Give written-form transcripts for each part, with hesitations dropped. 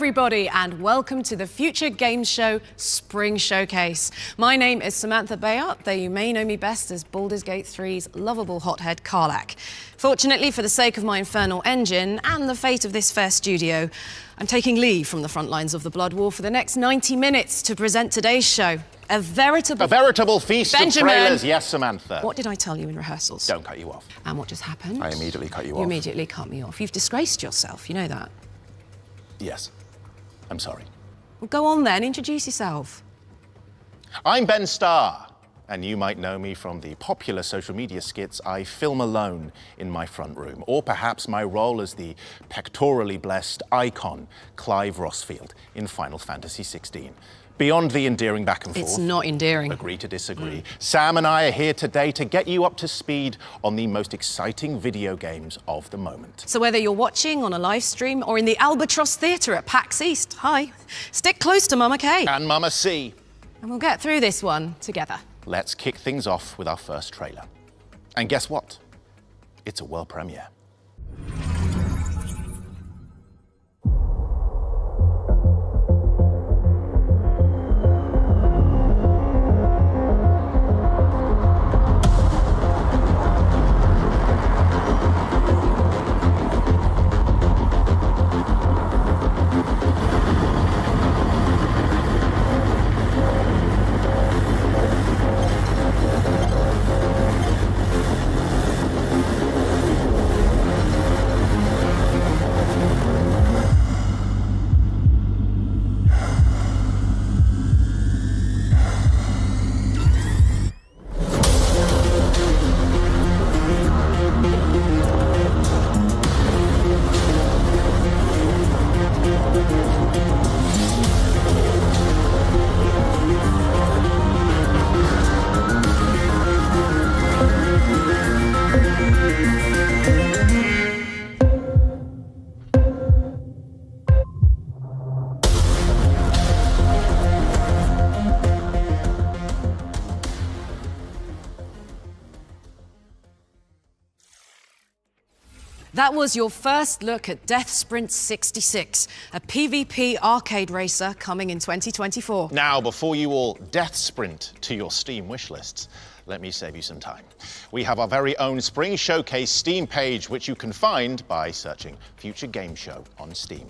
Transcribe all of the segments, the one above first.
everybody, and welcome to the Future Games Show Spring Showcase. My name is Samantha Bayard, though you may know me best as Baldur's Gate 3's lovable hothead Karlach. Fortunately, for the sake of my infernal engine and the fate of this fair studio, I'm taking leave from the front lines of the Blood War for the next 90 minutes to present today's show. A veritable feast Benjamin. of trailers, yes, Samantha. What did I tell you in rehearsals? Don't cut you off. And what just happened? I immediately cut you off. You immediately cut me off. You've disgraced yourself, you know that? Yes. I'm sorry. Well, go on then, introduce yourself. I'm Ben Starr, and you might know me from the popular social media skits I film alone in my front room, or perhaps my role as the pectorally blessed icon, Clive Rossfield, in Final Fantasy XVI. Beyond the endearing back and forth. It's not endearing. Agree to disagree. Sam and I are here today to get you up to speed on the most exciting video games of the moment. So whether you're watching on a live stream or in the Albatross Theatre at PAX East, hi, stick close to Mama K. And Mama C. And we'll get through this one together. Let's kick things off with our first trailer. And guess what? It's a world premiere. That was your first look at Death Sprint 66, a PvP arcade racer coming in 2024. Now, before you all death sprint to your Steam wishlists, let me save you some time. We have our very own Spring Showcase Steam page, which you can find by searching Future Game Show on Steam.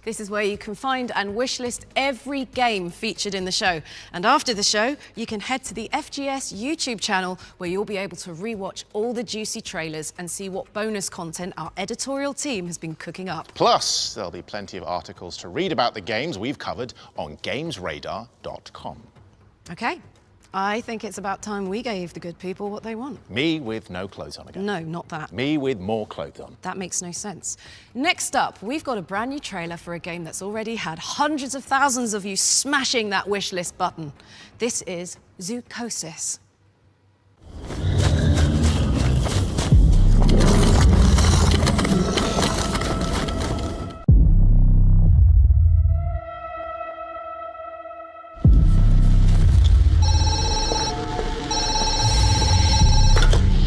This is where you can find and wishlist every game featured in the show. And after the show, you can head to the FGS YouTube channel where you'll be able to rewatch all the juicy trailers and see what bonus content our editorial team has been cooking up. Plus, there'll be plenty of articles to read about the games we've covered on GamesRadar.com. Okay, I think it's about time we gave the good people what they want. Me with no clothes on again. No, not that. Me with more clothes on. That makes no sense. Next up, we've got a brand new trailer for a game that's already had hundreds of thousands of you smashing that wishlist button. This is Zoocosis.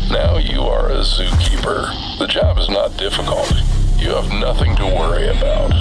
Now you are a zookeeper. The job is not difficult. You have nothing to worry about.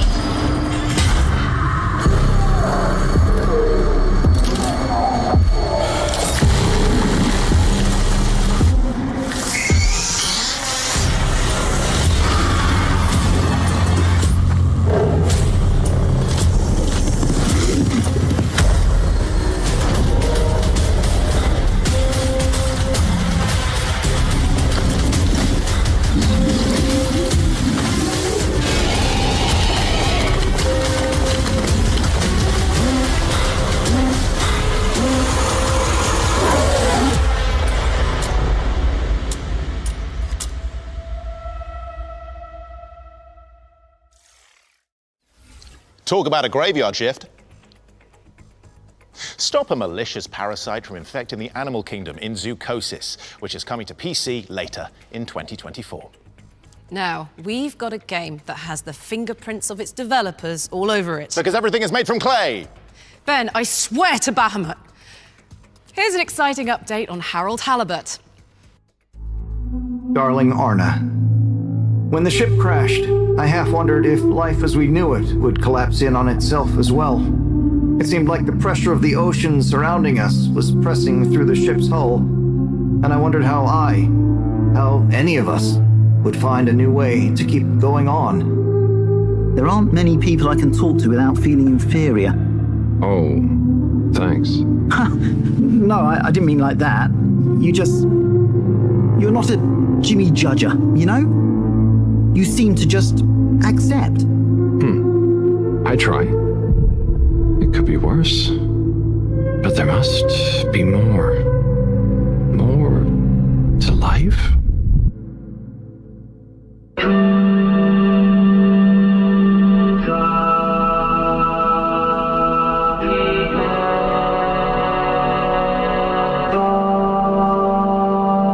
Talk about a graveyard shift. Stop a malicious parasite from infecting the animal kingdom in Zoocosis, which is coming to PC later in 2024. Now, we've got a game that has the fingerprints of its developers all over it. Because everything is made from clay. Ben, I swear to Bahamut. Here's an exciting update on Harold Halibut. Darling Arna, When the ship crashed, I half wondered if life as we knew it would collapse in on itself as well. It seemed like the pressure of the ocean surrounding us was pressing through the ship's hull, and I wondered how any of us, would find a new way to keep going on. There aren't many people I can talk to without feeling inferior. Oh, thanks. No, I didn't mean like that. You're not a Jimmy Judger, you know? You seem to just accept. I try. It could be worse. But there must be more. More to life?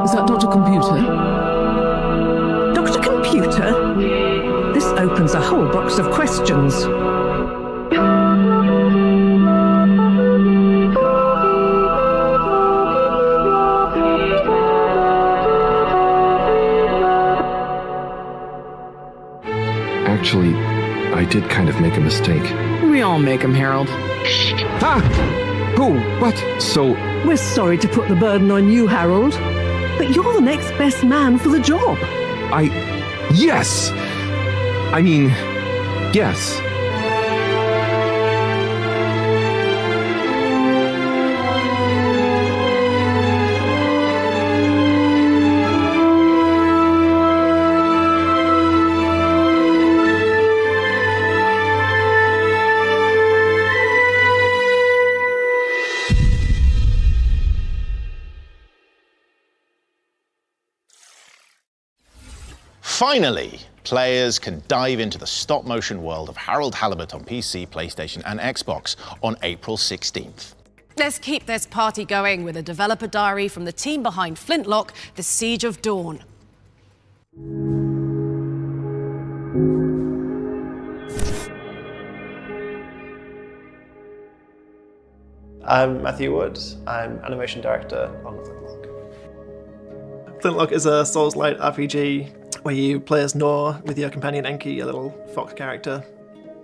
Is that Dr. Computer? Dr. Computer? This opens a whole box of questions. Actually, I did kind of make a mistake. We all make them, Harold. Ah! Who? What? So, We're sorry to put the burden on you, Harold, but you're the next best man for the job. yes! I mean, yes. Finally, players can dive into the stop-motion world of Harold Halibut on PC, PlayStation and Xbox on April 16th. Let's keep this party going with a developer diary from the team behind Flintlock, The Siege of Dawn. I'm Matthew Wood. I'm animation director on Flintlock. Flintlock is a Souls-like RPG where you play as Nor with your companion Enki, a little fox character,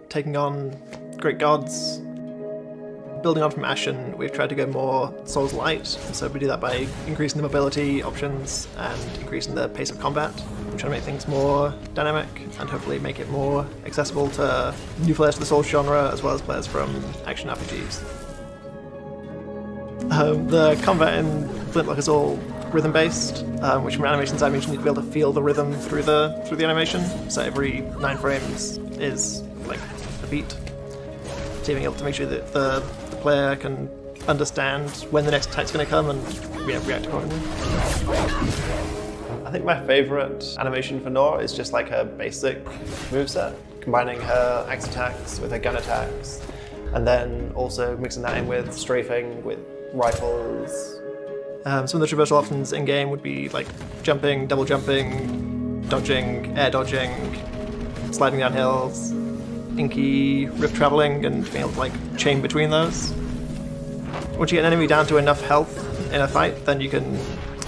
taking on great gods. Building on from Ashen, we've tried to go more Souls-light, so we do that by increasing the mobility options and increasing the pace of combat. We're trying to make things more dynamic and hopefully make it more accessible to new players to the Souls genre as well as players from action RPGs. The combat in Flintlock is all rhythm-based, which from an animation side means you need to be able to feel the rhythm through the animation. So every 9 frames is like a beat. So being able to make sure that the player can understand when the next attack's going to come and react accordingly. I think my favourite animation for Nor is just like her basic moveset, combining her axe attacks with her gun attacks, and then also mixing that in with strafing, with rifles. Some of the traversal options in-game would be like jumping, double jumping, dodging, air dodging, sliding down hills, inky rift traveling, and being able to like chain between those. Once you get an enemy down to enough health in a fight, then you can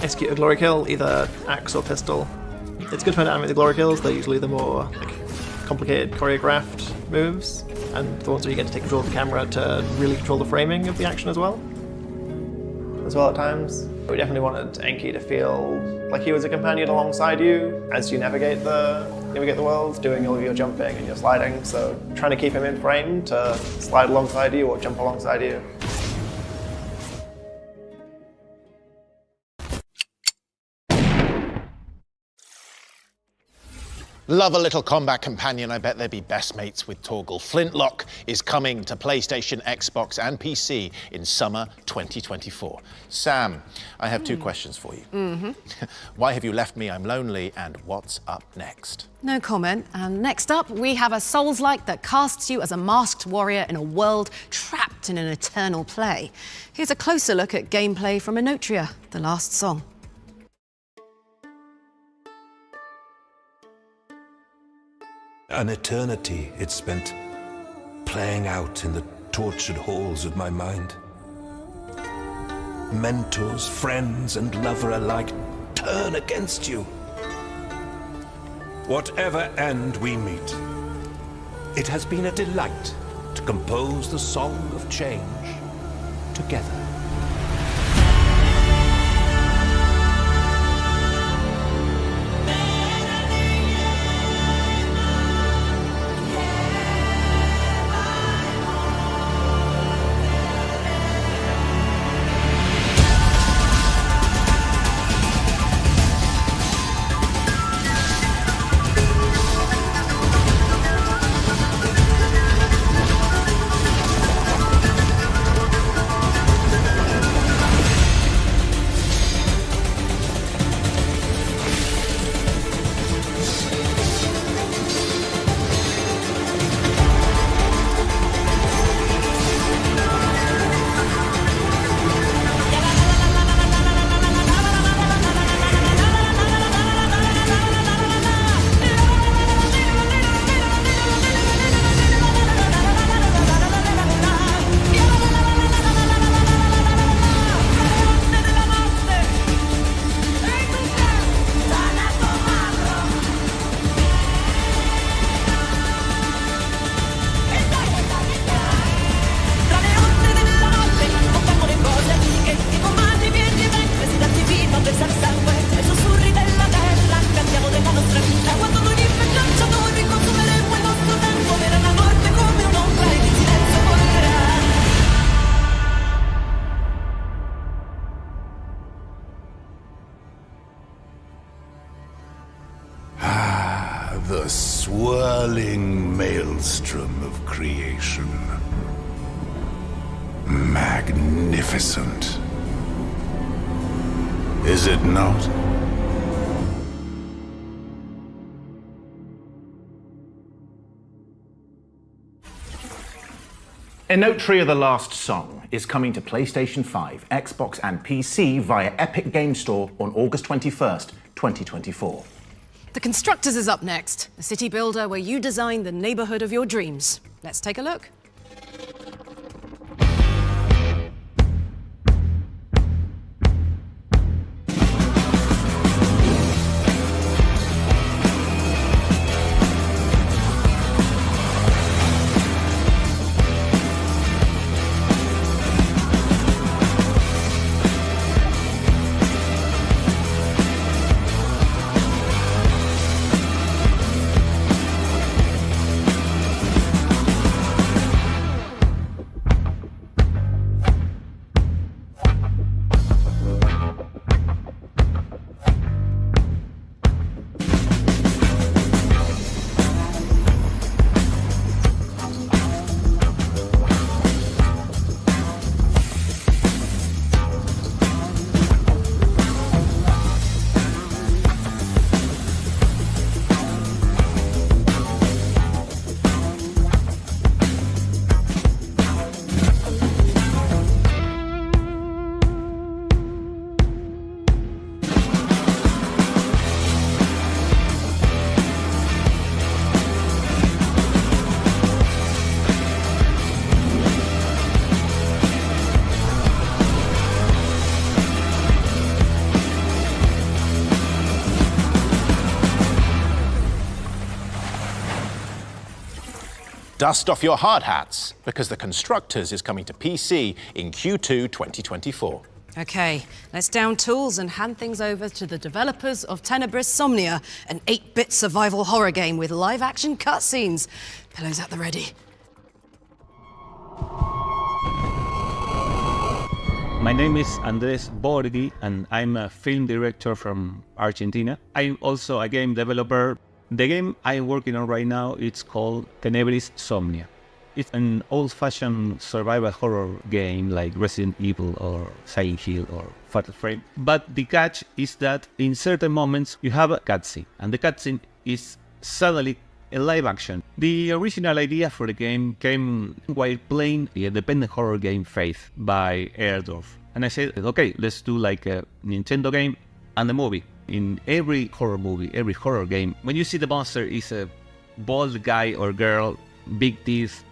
execute a glory kill, either axe or pistol. It's good fun to animate the glory kills. They're usually the more like complicated choreographed moves, and the ones where you get to take control of the camera to really control the framing of the action as well. At times, we definitely wanted Enki to feel like he was a companion alongside you as you navigate the world, doing all of your jumping and your sliding. So trying to keep him in frame to slide alongside you or jump alongside you. Love a little combat companion. I bet they'd be best mates with Torgal. Flintlock is coming to PlayStation, Xbox and PC in summer 2024. Sam, I have 2 questions for you. Why have you left me? I'm lonely. And what's up next? No comment. And next up, we have a Souls-like that casts you as a masked warrior in a world trapped in an eternal play. Here's a closer look at gameplay from Enotria, The Last Song. An eternity it spent playing out in the tortured halls of my mind. Mentors, friends, and lover alike turn against you. whatever end we meet. It has been a delight to compose the song of change together. The swirling maelstrom of creation. Magnificent. Is it not? Enotria: The Last Song is coming to PlayStation 5, Xbox and PC via Epic Game Store on August 21st, 2024. The Constructors is up next, a city builder where you design the neighborhood of your dreams. Let's take a look. Dust off your hard hats, because The Constructors is coming to PC in Q2 2024. Okay, let's down tools and hand things over to the developers of Tenebris Somnia, an 8-bit survival horror game with live-action cutscenes. Pillows at the ready. My name is Andres Borghi, and I'm a film director from Argentina. I'm also a game developer. The game I'm working on right now, it's called Tenebris Somnia. It's an old-fashioned survival horror game like Resident Evil or Silent Hill or Fatal Frame. But the catch is that in certain moments you have a cutscene, and the cutscene is suddenly a live action. The original idea for the game came while playing the independent horror game Faith by Airdorf. And I said, okay, let's do like a Nintendo game and a movie. In every horror movie, every horror game, when you see the monster is a bald guy or girl, big teeth,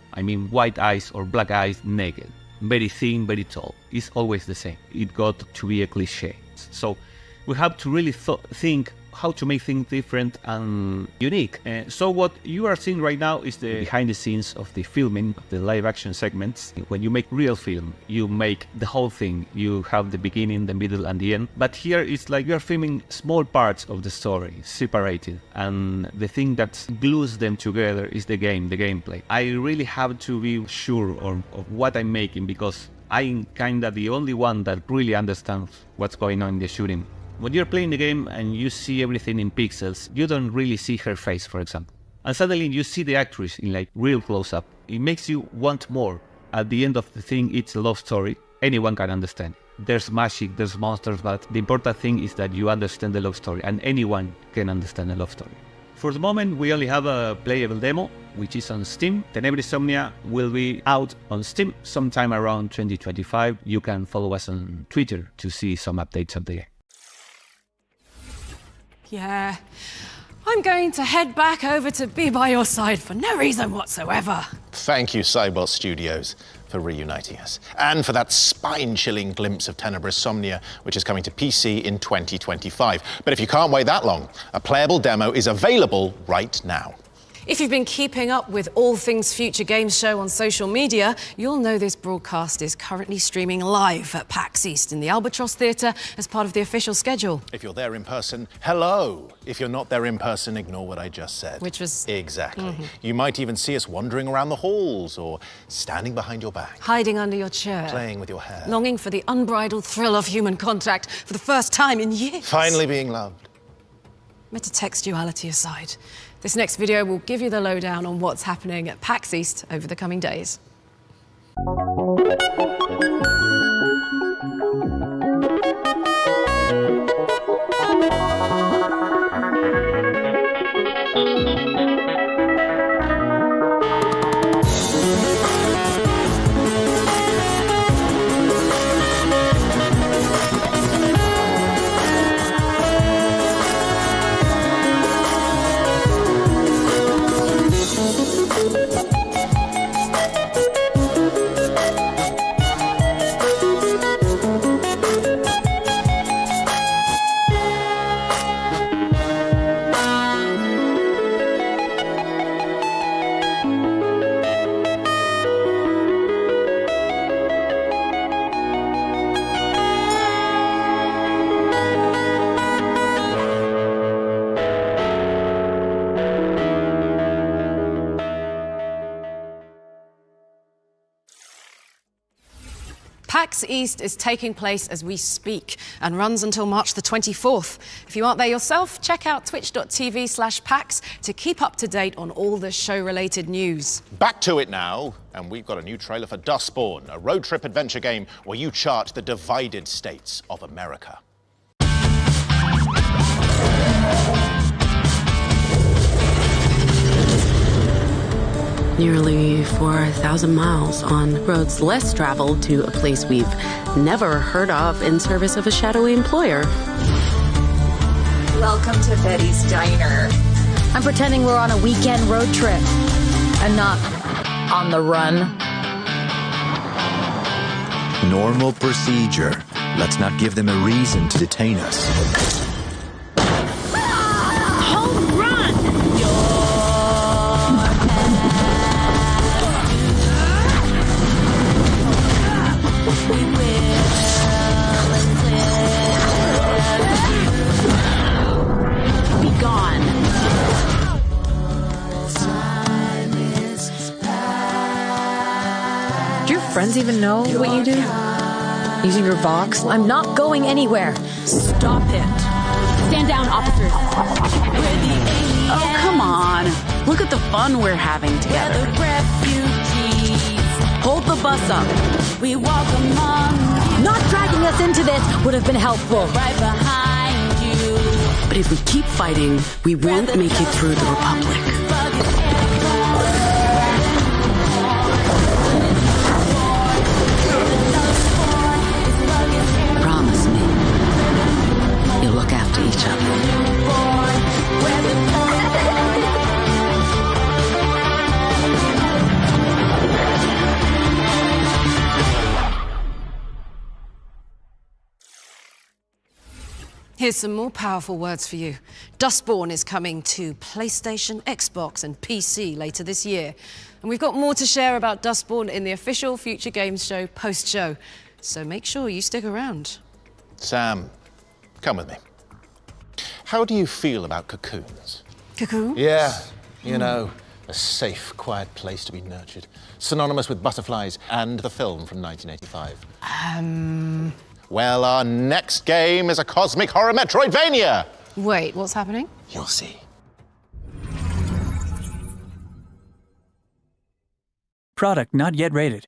white eyes or black eyes, naked, very thin, very tall. It's always the same. It got to be a cliche. So we have to really think how to make things different and unique. So what you are seeing right now is the behind the scenes of the filming, of the live action segments. When you make real film, you make the whole thing. You have the beginning, the middle and the end. But here it's like you're filming small parts of the story, separated. And the thing that glues them together is the gameplay. I really have to be sure of what I'm making, because I'm kinda the only one that really understands what's going on in the shooting. When you're playing the game and you see everything in pixels, you don't really see her face, for example. And suddenly you see the actress in like real close-up. It makes you want more. At the end of the thing, it's a love story. Anyone can understand. There's magic, there's monsters, but the important thing is that you understand the love story, and anyone can understand the love story. For the moment, we only have a playable demo, which is on Steam. Tenebris Somnia will be out on Steam sometime around 2025. You can follow us on Twitter to see some updates of the game. Yeah, I'm going to head back over to be by your side for no reason whatsoever. Thank you, Cybot Studios, for reuniting us. And for that spine-chilling glimpse of Tenebris Somnia, which is coming to PC in 2025. But if you can't wait that long, a playable demo is available right now. If you've been keeping up with all things Future Games Show on social media, you'll know this broadcast is currently streaming live at PAX East in the Albatross Theatre as part of the official schedule. If you're there in person, hello. If you're not there in person, ignore what I just said. Which was... Exactly. You might even see us wandering around the halls or standing behind your back. Hiding under your chair. Playing with your hair. Longing for the unbridled thrill of human contact for the first time in years. Finally being loved. Metatextuality aside, this next video will give you the lowdown on what's happening at PAX East over the coming days. PAX East is taking place as we speak and runs until March the 24th. If you aren't there yourself, check out twitch.tv/PAX to keep up to date on all the show-related news. Back to it now, and we've got a new trailer for Dustborn, a road trip adventure game where you chart the divided states of America. Nearly 4,000 miles on roads less traveled to a place we've never heard of in service of a shadowy employer. Welcome to Betty's Diner. I'm pretending we're on a weekend road trip. I'm not on the run. Normal procedure. Let's not give them a reason to detain us. Home run! Be gone. Do your friends even know what you do? Using your Vox? I'm not going anywhere. Stop it. Stand down, officers. Oh, come on. Look at the fun we're having together. Hold the bus up. We walk among. Not dragging us into this would have been helpful. Right behind you. But if we keep fighting, we won't make it through the Republic. Promise me, you'll look after each other. Here's Here's some more powerful words for you. Dustborn is coming to PlayStation, Xbox and PC later this year. And we've got more to share about Dustborn in the official Future Games Show post-show. So make sure you stick around. Sam, come with me. How do you feel about cocoons? Cocoon? Yeah, you know, a safe, quiet place to be nurtured. Synonymous with butterflies and the film from 1985. Well, our next game is a cosmic horror Metroidvania. Wait, what's happening? You'll see. Product not yet rated.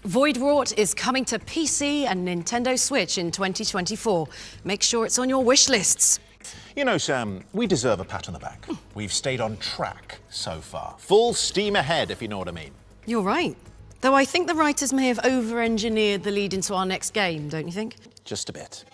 Voidwrought is coming to PC and Nintendo Switch in 2024. Make sure it's on your wish lists. You know, Sam, we deserve a pat on the back. We've stayed on track so far. Full steam ahead, if you know what I mean. You're right. Though I think the writers may have over-engineered the lead into our next game, don't you think? Just a bit.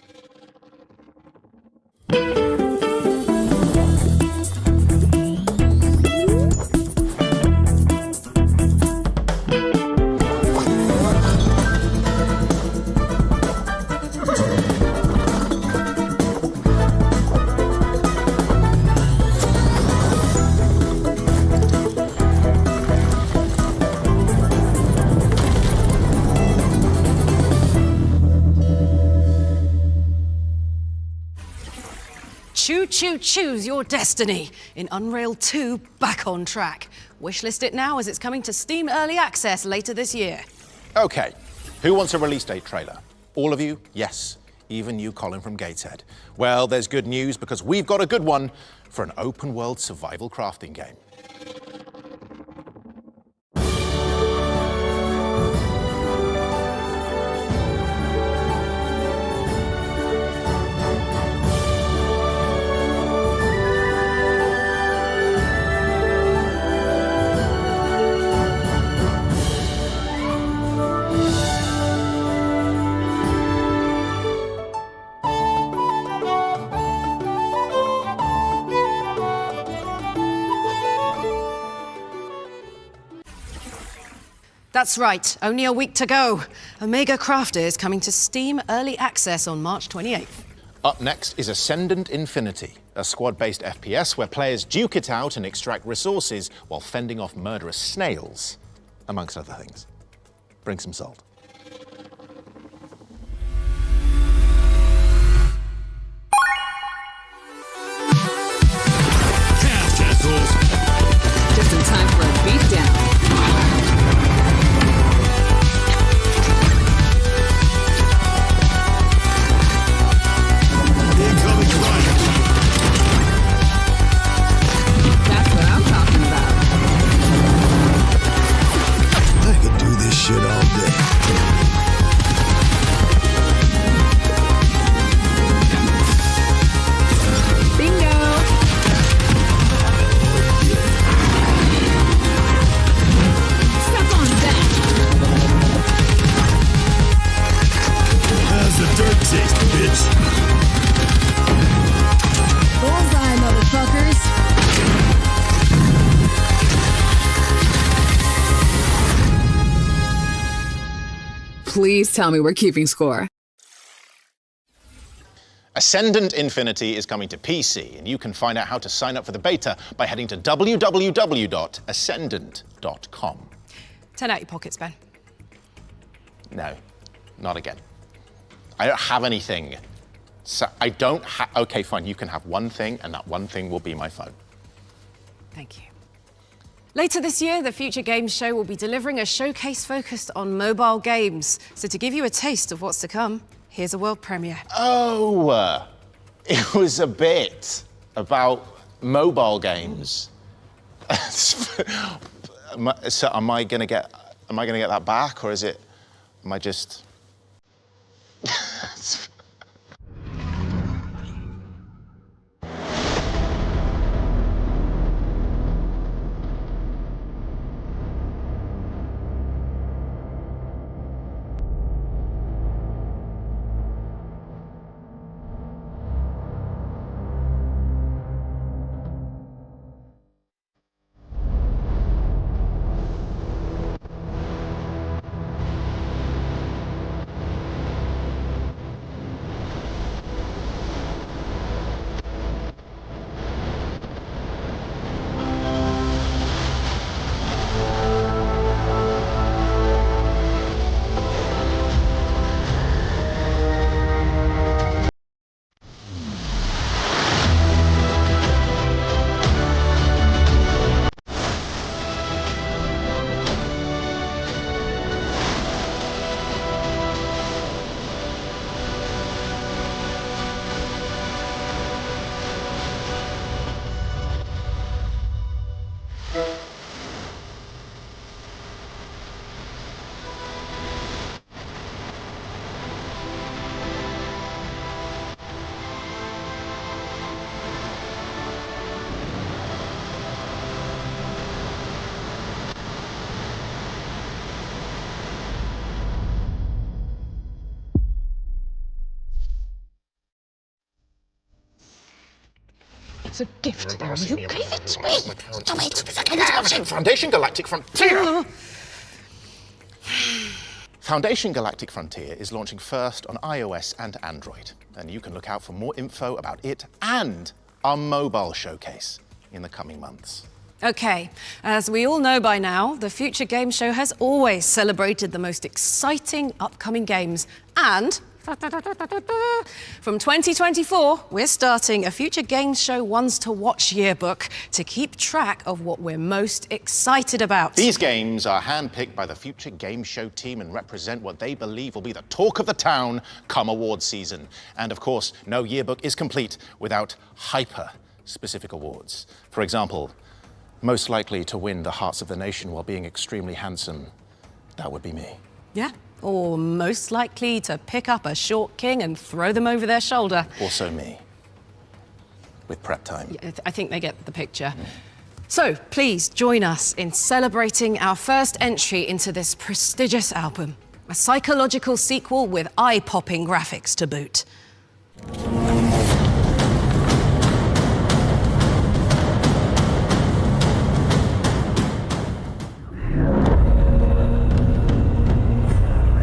Choose your destiny in Unreal 2 back on track. Wishlist it now as it's coming to Steam Early Access later this year. Okay, who wants a release date trailer? All of you? Yes, even you, Colin from Gateshead. Well, there's good news because we've got a good one for an open world survival crafting game. That's right, only a week to go. Omega Crafter is coming to Steam Early Access on March 28th. Up next is Ascendant Infinity, a squad-based FPS where players duke it out and extract resources while fending off murderous snails, amongst other things. Bring some salt. Just in time for a beatdown. That's what I'm talking about. I could do this shit all day. Please tell me we're keeping score. Ascendant Infinity is coming to PC, and you can find out how to sign up for the beta by heading to www.ascendant.com. 10 out your pockets, Ben. No, not again. I don't have anything. So I don't have. Okay, fine. You can have one thing, and that one thing will be my phone. Thank you. Later this year, the Future Games Show will be delivering a showcase focused on mobile games. So to give you a taste of what's to come, here's a world premiere. Oh, it was a bit about mobile games. So am I gonna get that back, or am I just? It's a gift, Darren. You gave it to me. Stop it. Foundation Galactic Frontier! Foundation Galactic Frontier is launching first on iOS and Android, and you can look out for more info about it and our mobile showcase in the coming months. Okay, as we all know by now, the Future Games Show has always celebrated the most exciting upcoming games, and from 2024, we're starting a Future Games Show Ones to Watch yearbook to keep track of what we're most excited about. These games are handpicked by the Future Games Show team and represent what they believe will be the talk of the town come awards season. And of course, no yearbook is complete without hyper-specific awards. For example, most likely to win the hearts of the nation while being extremely handsome, that would be me. Yeah. Or most likely to pick up a short king and throw them over their shoulder. Also me. With prep time. Yeah, I think they get the picture. So please join us in celebrating our first entry into this prestigious album. A psychological sequel with eye-popping graphics to boot.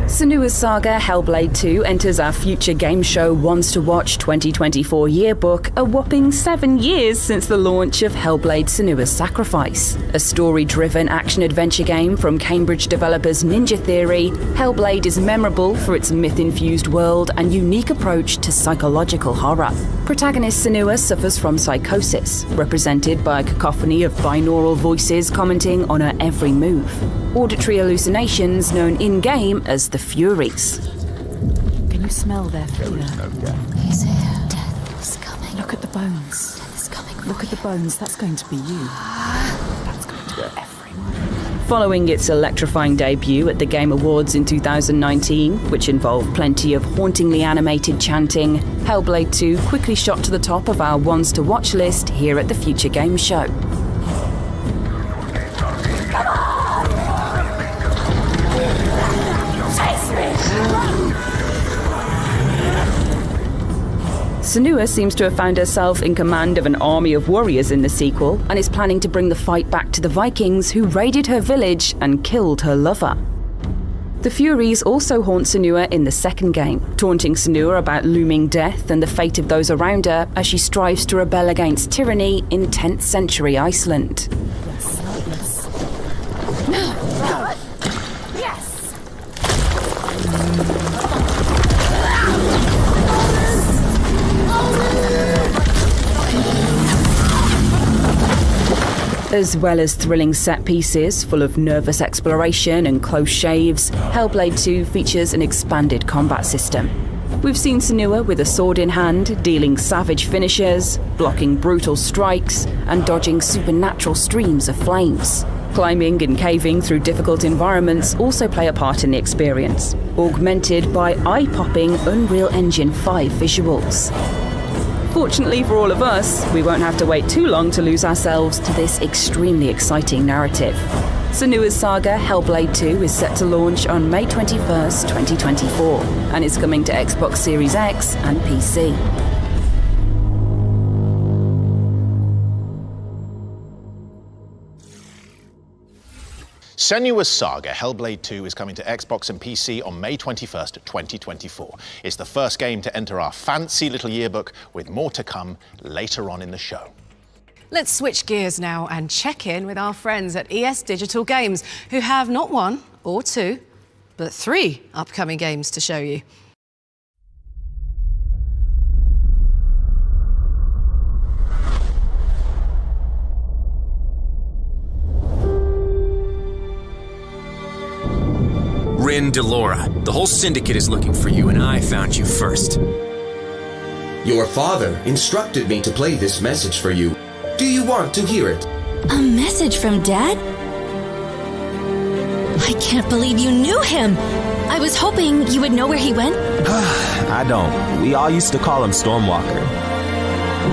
Senua's Saga Hellblade 2 enters our Future Game Show Ones to Watch 2024 yearbook a whopping 7 years since the launch of Hellblade: Senua's Sacrifice. A story-driven action-adventure game from Cambridge developers Ninja Theory, Hellblade is memorable for its myth-infused world and unique approach to psychological horror. Protagonist Senua suffers from psychosis, represented by a cacophony of binaural voices commenting on her every move. Auditory hallucinations known in-game as the Furies. Can you smell their fear? He's here. Death is coming. Look at the bones. Death is coming. Look at the bones. That's going to be you. That's going to be everyone. Following its electrifying debut at the Game Awards in 2019, which involved plenty of hauntingly animated chanting, Hellblade 2 quickly shot to the top of our Ones to Watch list here at the Future Games Show. Senua seems to have found herself in command of an army of warriors in the sequel and is planning to bring the fight back to the Vikings who raided her village and killed her lover. The Furies also haunt Senua in the second game, taunting Senua about looming death and the fate of those around her as she strives to rebel against tyranny in 10th century Iceland. As well as thrilling set pieces full of nervous exploration and close shaves, Hellblade 2 features an expanded combat system. We've seen Senua with a sword in hand, dealing savage finishes, blocking brutal strikes, and dodging supernatural streams of flames. Climbing and caving through difficult environments also play a part in the experience, augmented by eye-popping Unreal Engine 5 visuals. Fortunately for all of us, we won't have to wait too long to lose ourselves to this extremely exciting narrative. Senua's Saga Hellblade 2 is set to launch on May 21st, 2024, and is coming to Xbox Series X and PC. Senua's Saga Hellblade 2 is coming to Xbox and PC on May 21st, 2024. It's the first game to enter our fancy little yearbook, with more to come later on in the show. Let's switch gears now and check in with our friends at ES Digital Games, who have not one or two, but 3 upcoming games to show you. Rin Delora, the whole syndicate is looking for you, and I found you first. Your father instructed me to play this message for you. Do you want to hear it? A message from Dad? I can't believe you knew him! I was hoping you would know where he went. I don't. We all used to call him Stormwalker.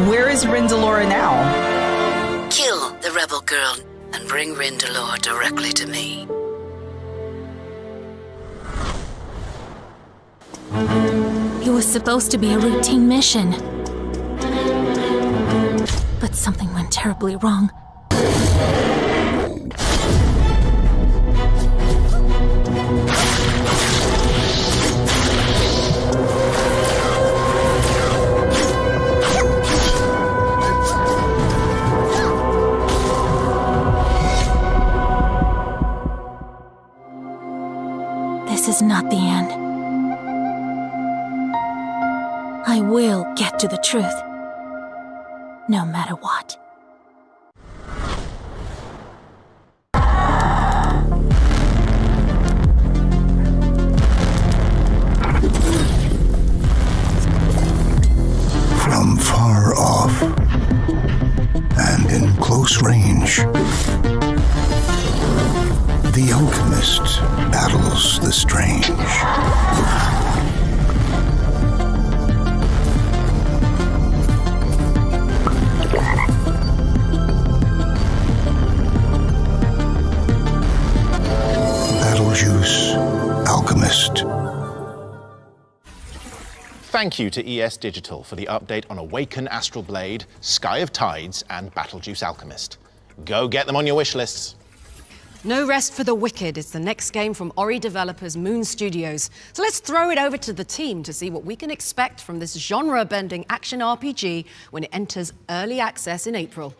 Where is Rin Delora now? Kill the rebel girl and bring Rin Delora directly to me. It was supposed to be a routine mission. But something went terribly wrong. This is not the end. I will get to the truth, no matter what. From far off and in close range, the alchemist battles the strange. Juice, Alchemist. Thank you to ES Digital for the update on Awaken Astral Blade, Sky of Tides, and Battlejuice Alchemist. Go get them on your wish lists. No Rest for the Wicked is the next game from Ori developers Moon Studios. So let's throw it over to the team to see what we can expect from this genre-bending action RPG when it enters early access in April.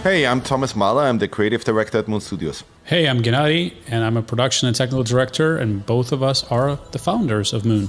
Hey, I'm Thomas Mahler. I'm the creative director at Moon Studios. Hey, I'm Gennady, and I'm a production and technical director, and both of us are the founders of Moon.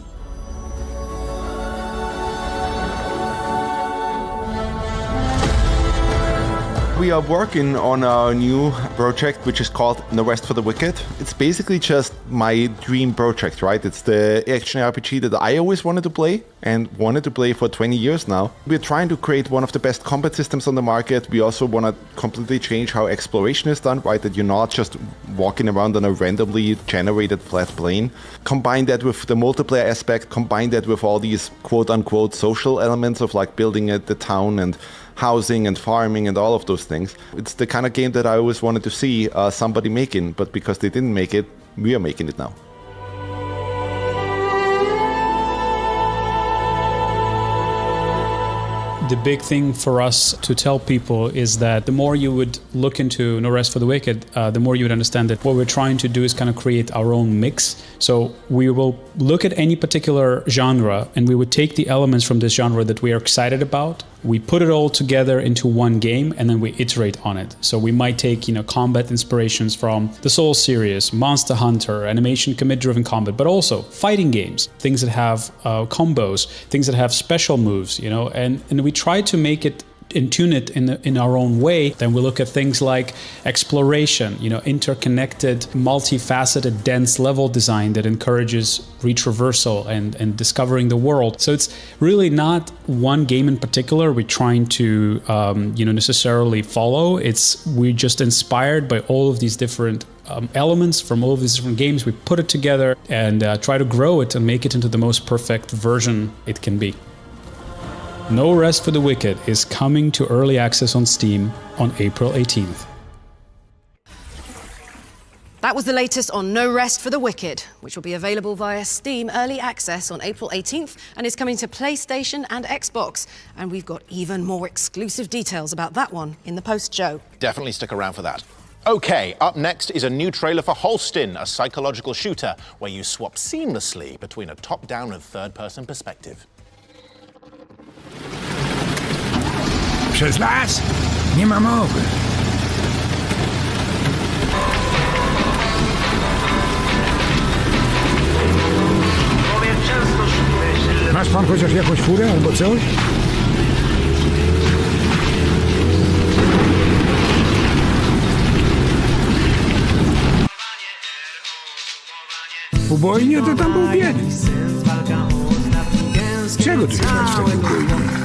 We are working on our new project, which is called No Rest for the Wicked. It's basically just my dream project, right? It's the action RPG that I always wanted to play and wanted to play for 20 years now. We're trying to create one of the best combat systems on the market. We also want to completely change how exploration is done, right? That you're not just walking around on a randomly generated flat plane. Combine that with the multiplayer aspect, combine that with all these quote-unquote social elements of like building the town and housing and farming and all of those things. It's the kind of game that I always wanted to see somebody making, but because they didn't make it, we are making it now. the big thing for us to tell people is that the more you would look into No Rest for the Wicked, the more you would understand that what we're trying to do is kind of create our own mix. So we will look at any particular genre and we would take the elements from this genre that we are excited about. We put it all together into one game and then we iterate on it. So we might take, combat inspirations from the Souls series, Monster Hunter, animation commit-driven combat, but also fighting games, things that have combos, things that have special moves, and we try to make it and tune it in our own way. Then we look at things like exploration, interconnected, multifaceted, dense level design that encourages retraversal and discovering the world. So it's really not one game in particular we're trying to necessarily follow. We're just inspired by all of these different elements from all of these different games. We put it together and try to grow it and make it into the most perfect version it can be. No Rest for the Wicked is coming to early access on Steam on April 18th. That was the latest on No Rest for the Wicked, which will be available via Steam Early Access on April 18th and is coming to PlayStation and Xbox. And we've got even more exclusive details about that one in the post-show. Definitely stick around for that. Okay, up next is a new trailer for Holston, a psychological shooter where you swap seamlessly between a top-down and third-person perspective. Przez las? Nie ma mowy. Masz pan chociaż jakąś furę albo coś? Ubojnie to tam był biedny. Czego tu się tak w takim ubojnie?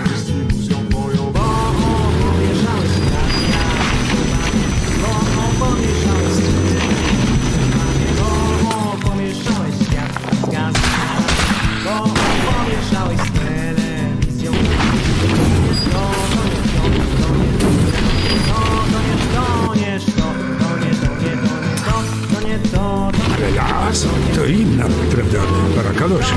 Ale las to inna, prawda, para kaloszy.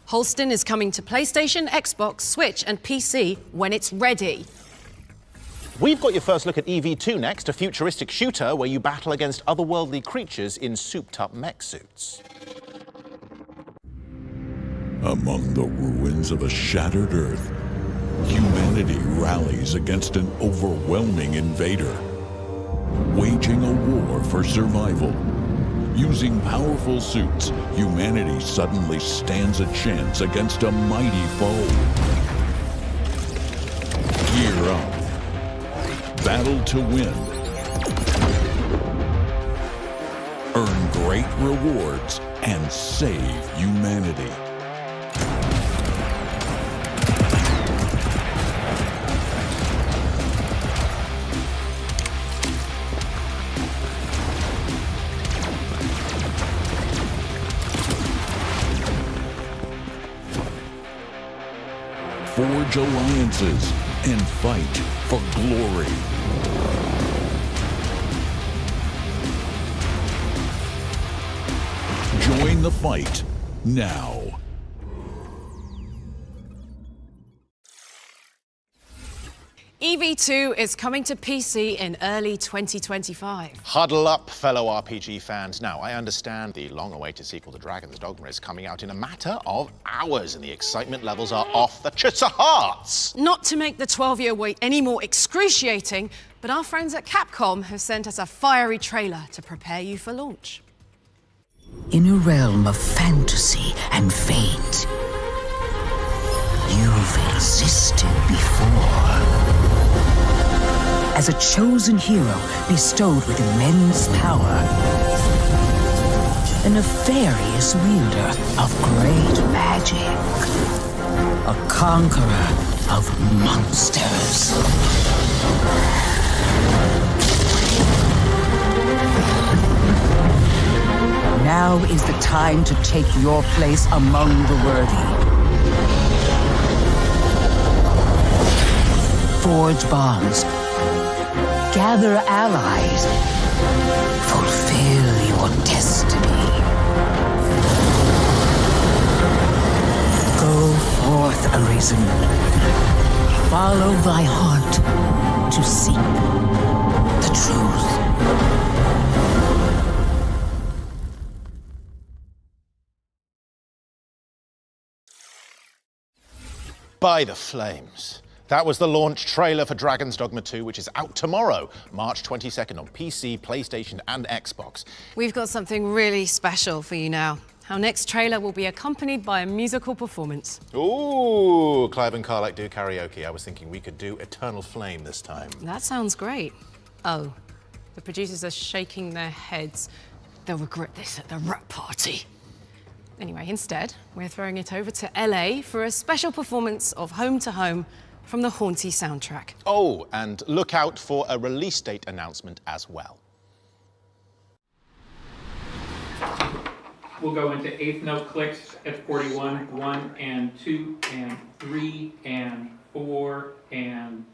Holston is coming to PlayStation, Xbox, Switch and PC when it's ready. We've got your first look at EV2 next, a futuristic shooter where you battle against otherworldly creatures in souped-up mech suits. Among the ruins of a shattered Earth, humanity rallies against an overwhelming invader, waging a war for survival. Using powerful suits, humanity suddenly stands a chance against a mighty foe. Gear up. Battle to win. Earn great rewards and save humanity. Forge alliances and fight for glory. Join the fight now. EV2 is coming to PC in early 2025. Huddle up, fellow RPG fans. Now, I understand the long-awaited sequel to Dragon's Dogma is coming out in a matter of hours, and the excitement levels are off the charts. Not to make the 12-year wait any more excruciating, but our friends at Capcom have sent us a fiery trailer to prepare you for launch. In a realm of fantasy and fate, you've existed before. As a chosen hero bestowed with immense power, a nefarious wielder of great magic, a conqueror of monsters. Now is the time to take your place among the worthy. Forge bonds. Gather allies. Fulfill your destiny. Go forth, Arisen. Follow thy heart to seek the truth. By the flames. That was the launch trailer for Dragon's Dogma 2, which is out tomorrow, March 22nd on PC, PlayStation, and Xbox. We've got something really special for you now. Our next trailer will be accompanied by a musical performance. Ooh, Clive and Karlak do karaoke. I was thinking we could do Eternal Flame this time. That sounds great. Oh, the producers are shaking their heads. They'll regret this at the rap party. Anyway, instead, we're throwing it over to LA for a special performance of Home to Home from the Haunty soundtrack. Oh, and look out for a release date announcement as well. We'll go into eighth note clicks at 41, 1 and 2 and 3 and 4 and...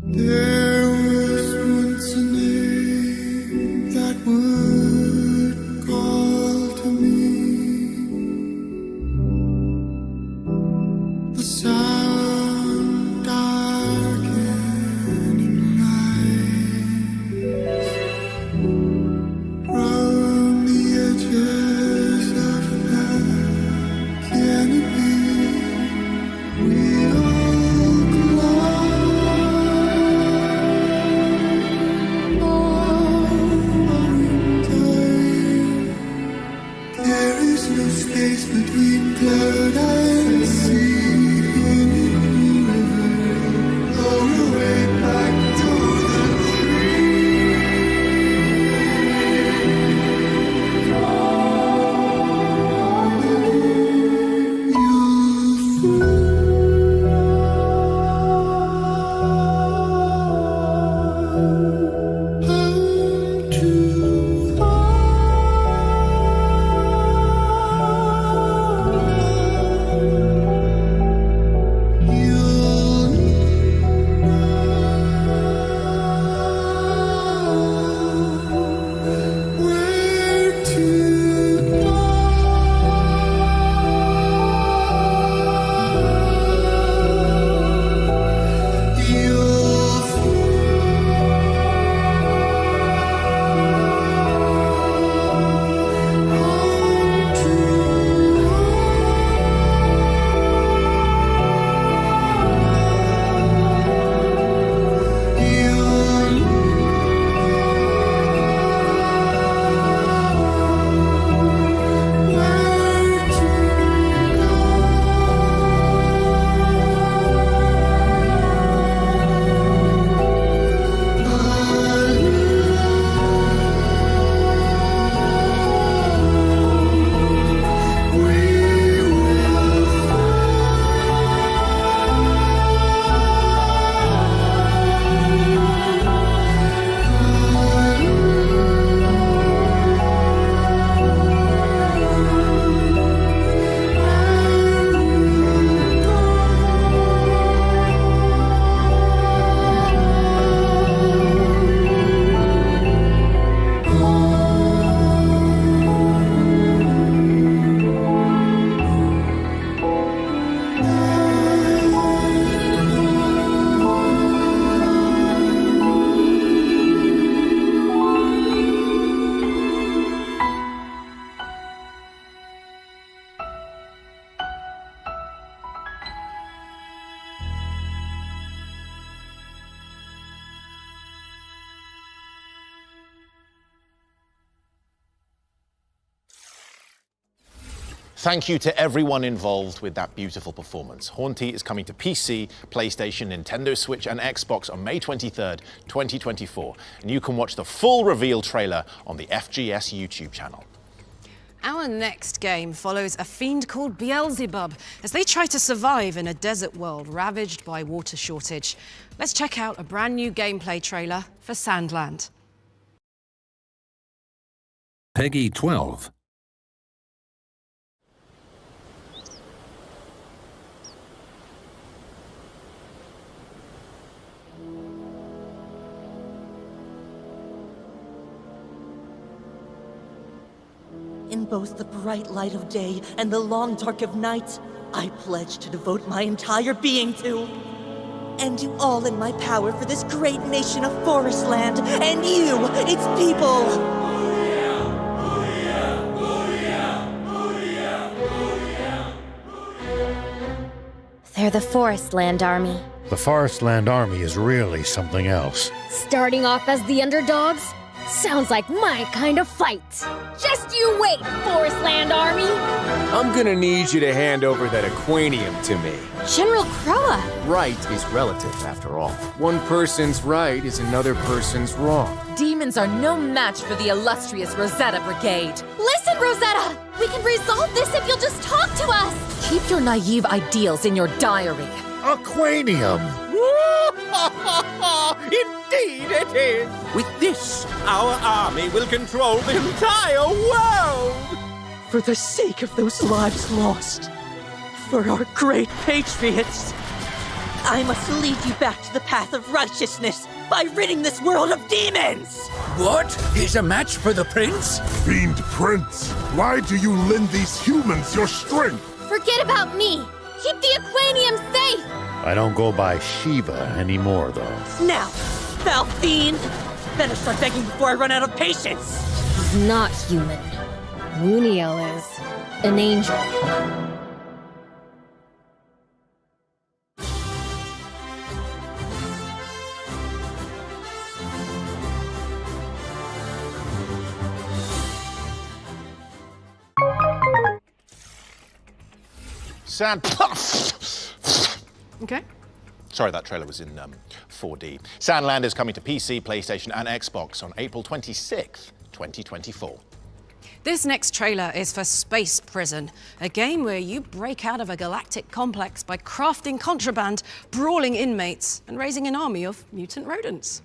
There was once a name that would call to me. The sound darkening lights from the edges of the canopy. We all climb our time. There is no space between cloud and sea. Thank you to everyone involved with that beautiful performance. Haunty is coming to PC, PlayStation, Nintendo Switch, and Xbox on May 23rd, 2024. And you can watch the full reveal trailer on the FGS YouTube channel. Our next game follows a fiend called Beelzebub as they try to survive in a desert world ravaged by water shortage. Let's check out a brand new gameplay trailer for Sandland. Peggy 12. In both the bright light of day and the long dark of night, I pledge to devote my entire being to and do all in my power for this great nation of Forestland and you, its people. They're the Forestland Army. The Forestland Army is really something else. Starting off as the underdogs? Sounds like my kind of fight. Just you wait, Forestland Army! I'm gonna need you to hand over that Aquanium to me. General Croa! Right is relative, after all. One person's right is another person's wrong. Demons are no match for the illustrious Rosetta Brigade. Listen, Rosetta! We can resolve this if you'll just talk to us! Keep your naive ideals in your diary. Aquanium! Indeed it is! With this, our army will control the entire world! For the sake of those lives lost, for our great patriots, I must lead you back to the path of righteousness by ridding this world of demons! What? He's a match for the prince? Fiend Prince, why do you lend these humans your strength? Forget about me! Keep the Aquanium safe! I don't go by Shiva anymore, though. Now, foul fiend! Better start begging before I run out of patience! He's not human. Wuniel is an angel. Okay. Sorry, that trailer was in 4D. Sandland is coming to PC, PlayStation, and Xbox on April 26th, 2024. This next trailer is for Space Prison, a game where you break out of a galactic complex by crafting contraband, brawling inmates, and raising an army of mutant rodents.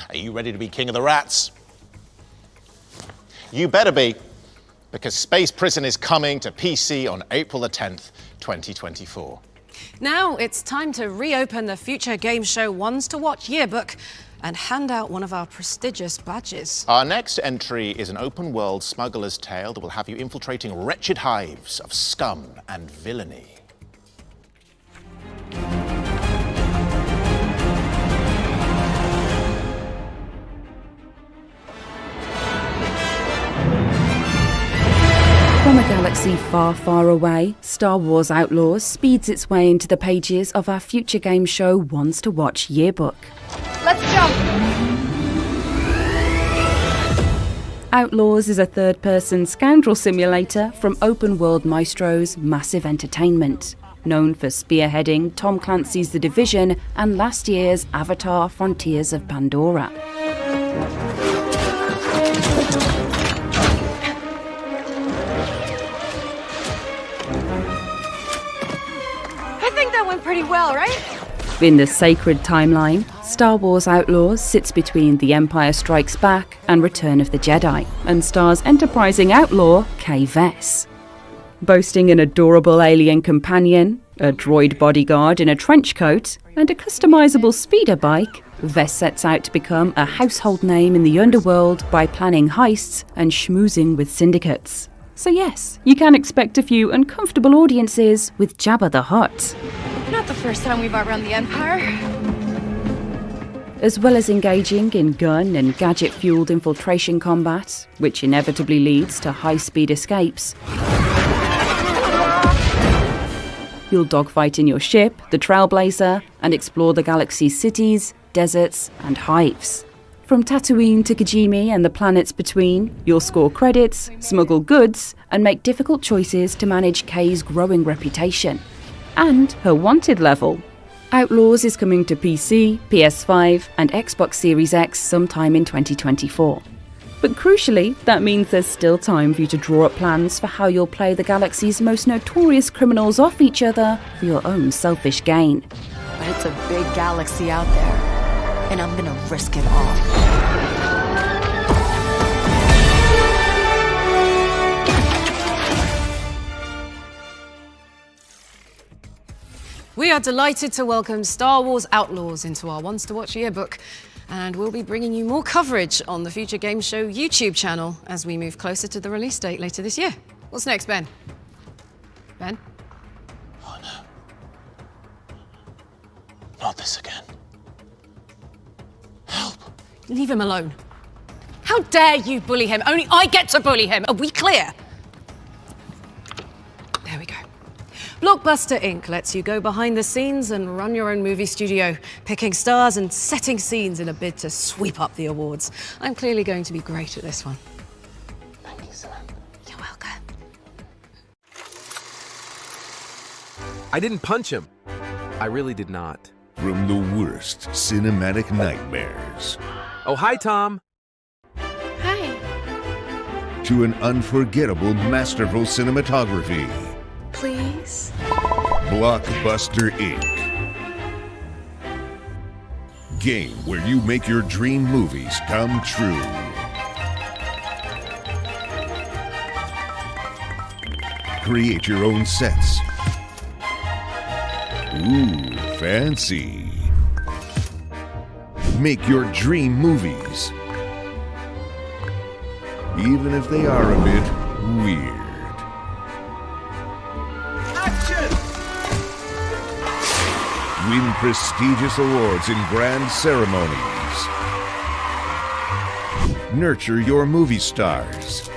Are you ready to be king of the rats? You better be, because Space Prison is coming to PC on April the 10th, 2024. Now it's time to reopen the Future Game Show Ones to Watch yearbook and hand out one of our prestigious badges. Our next entry is an open-world smuggler's tale that will have you infiltrating wretched hives of scum and villainy. From a galaxy far, far away, Star Wars Outlaws speeds its way into the pages of our Future Game Show Ones to Watch yearbook. Let's jump! Outlaws is a third-person scoundrel simulator from Open World Maestro's Massive Entertainment, known for spearheading Tom Clancy's The Division and last year's Avatar: Frontiers of Pandora. I think that went pretty well, right? In the sacred timeline, Star Wars Outlaws sits between The Empire Strikes Back and Return of the Jedi, and stars enterprising outlaw Kay Vess. Boasting an adorable alien companion, a droid bodyguard in a trench coat, and a customizable speeder bike, Vess sets out to become a household name in the underworld by planning heists and schmoozing with syndicates. So yes, you can expect a few uncomfortable audiences with Jabba the Hutt. Not the first time we've outrun the Empire. as well as engaging in gun and gadget-fueled infiltration combat, which inevitably leads to high-speed escapes. You'll dogfight in your ship, the Trailblazer, and explore the galaxy's cities, deserts, and hives. From Tatooine to Kijimi and the planets between, you'll score credits, smuggle goods, and make difficult choices to manage Kay's growing reputation. And her wanted level. Outlaws is coming to PC, PS5, and Xbox Series X sometime in 2024. But crucially, that means there's still time for you to draw up plans for how you'll play the galaxy's most notorious criminals off each other for your own selfish gain. But it's a big galaxy out there, and I'm gonna risk it all. We are delighted to welcome Star Wars Outlaws into our Ones to Watch yearbook. And we'll be bringing you more coverage on the Future Game Show YouTube channel as we move closer to the release date later this year. What's next, Ben? Ben? Oh no. Not this again. Help! Leave him alone. How dare you bully him? Only I get to bully him. Are we clear? There we go. Blockbuster Inc. lets you go behind the scenes and run your own movie studio, picking stars and setting scenes in a bid to sweep up the awards. I'm clearly going to be great at this one. Thank you, Samantha. You're welcome. I didn't punch him. I really did not. From the worst cinematic nightmares. Oh, hi, Tom. Hi. To an unforgettable, masterful cinematography. Please? Blockbuster Inc. Game where you make your dream movies come true. Create your own sets. Ooh, fancy. Make your dream movies. Even if they are a bit weird. Win prestigious awards in grand ceremonies. Nurture your movie stars.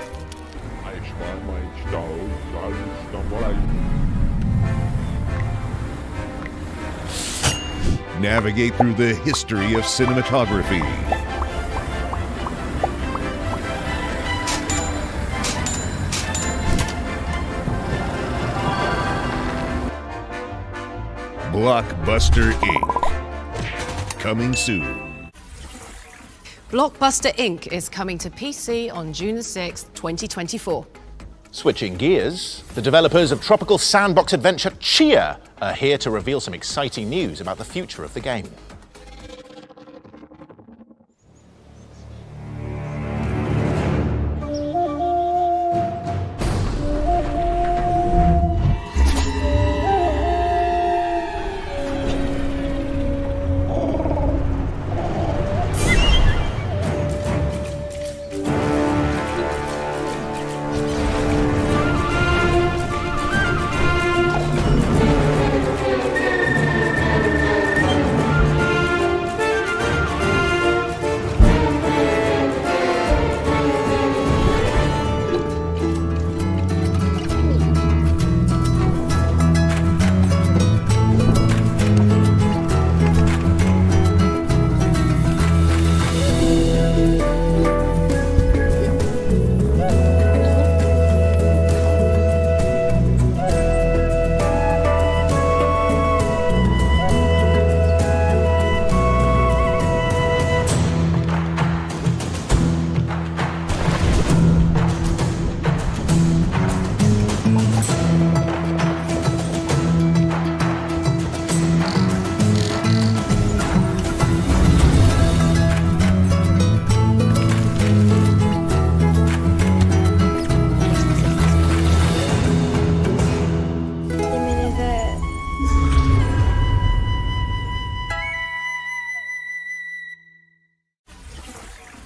Navigate through the history of cinematography. Blockbuster Inc. Coming soon. Blockbuster Inc. is coming to PC on June the 6th, 2024. Switching gears, the developers of tropical sandbox adventure Chia are here to reveal some exciting news about the future of the game.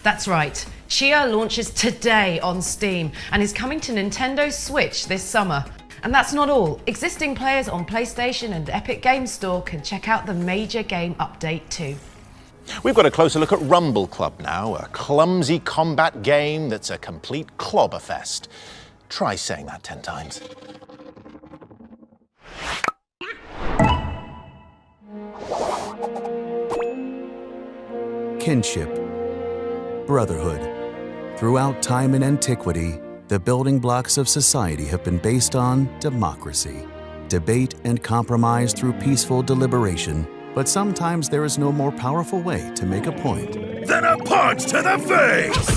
That's right. Chia launches today on Steam and is coming to Nintendo Switch this summer. And that's not all. Existing players on PlayStation and Epic Games Store can check out the major game update too. We've got a closer look at Rumble Club now, a clumsy combat game that's a complete clobberfest. Try saying that 10 times. Kinship. Brotherhood. Throughout time and antiquity, the building blocks of society have been based on democracy, debate and compromise through peaceful deliberation. But sometimes there is no more powerful way to make a point Then a punch to the face!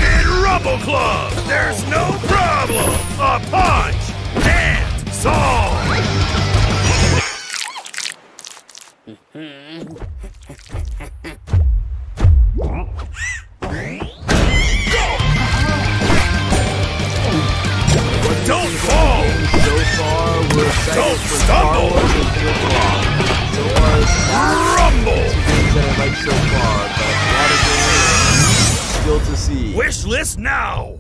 In Rumble Club, there's no problem! A punch and solve! Don't fall! So far, we're second Don't for stumble! Star Wars and Fifth Law. So far, Rumble! two things that I like so far, but a lot of things still to see. Wish list now!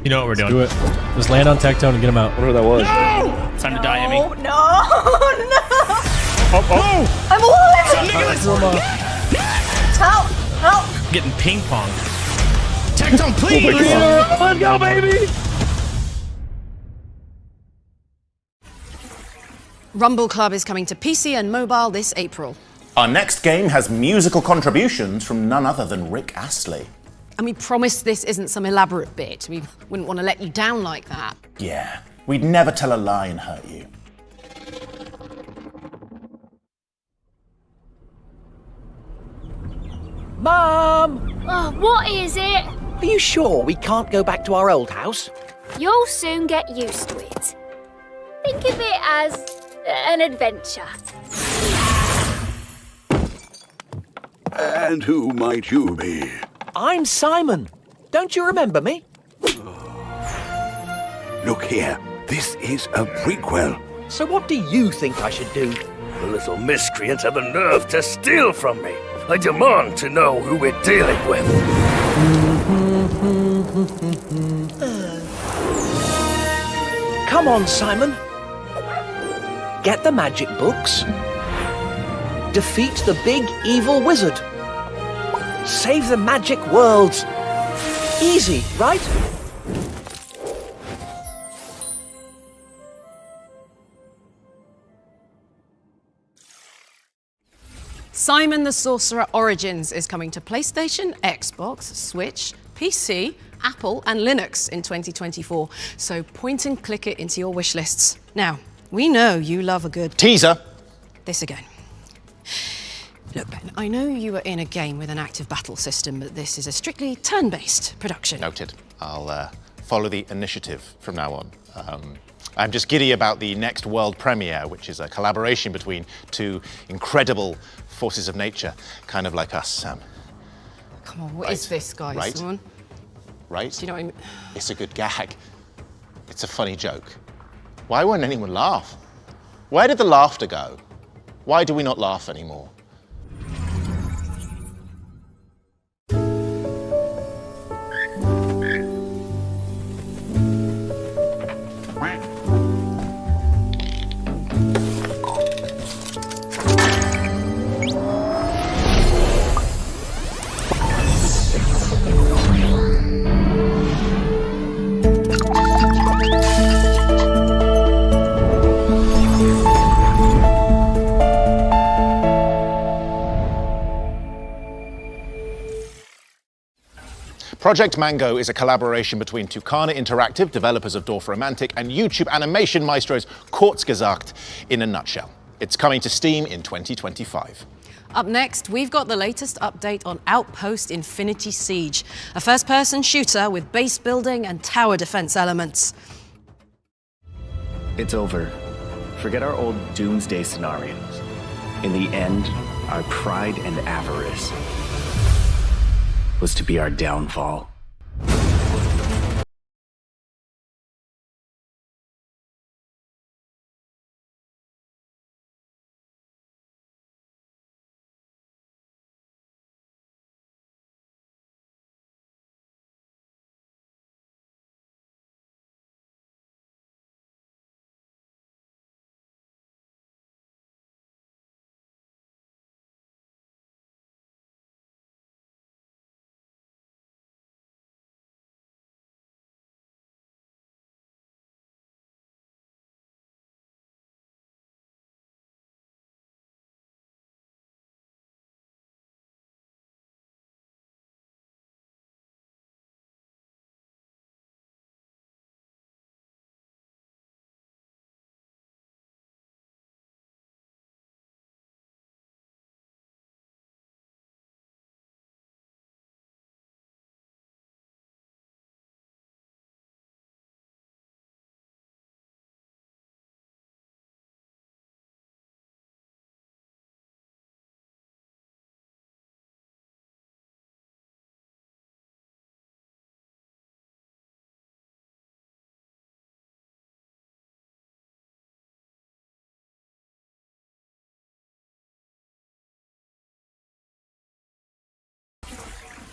You know what we're doing. Do it. Just land on Tectone and get him out. Whatever that was. No! It's time to die, Emmy. No, no! Oh, I'm alive! Help! Help! Getting ping pong. Tectone, please! Let's go, baby! Rumble Club is coming to PC and mobile this April. Our next game has musical contributions from none other than Rick Astley. And we promise this isn't some elaborate bit. We wouldn't want to let you down like that. Yeah, we'd never tell a lie and hurt you. Mom! Oh, what is it? Are you sure we can't go back to our old house? You'll soon get used to it. Think of it as an adventure. And who might you be? I'm Simon. Don't you remember me? Look here, this is a prequel. So what do you think I should do? The little miscreants have the nerve to steal from me. I demand to know who we're dealing with. Come on, Simon. Get the magic books. Defeat the big evil wizard. Save the magic worlds. Easy, right? Simon the Sorcerer Origins is coming to PlayStation, Xbox, Switch, PC, Apple, and Linux in 2024. So point and click it into your wish lists. Now, we know you love a good teaser. This again. Look, Ben, I know you were in a game with an active battle system, but this is a strictly turn-based production. Noted. I'll follow the initiative from now on. I'm just giddy about the next world premiere, which is a collaboration between two incredible forces of nature, kind of like us, Sam. Come on, what is this, guys? Right? Come on. Right? Do you know what I mean? It's a good gag. It's a funny joke. Why won't anyone laugh? Where did the laughter go? Why do we not laugh anymore? Project Mango is a collaboration between Tucana Interactive, developers of Dorfromantik, and YouTube animation maestros Kurzgesagt in a nutshell. It's coming to Steam in 2025. Up next, we've got the latest update on Outpost Infinity Siege, a first-person shooter with base building and tower defense elements. It's over. Forget our old doomsday scenarios. In the end, our pride and avarice was to be our downfall.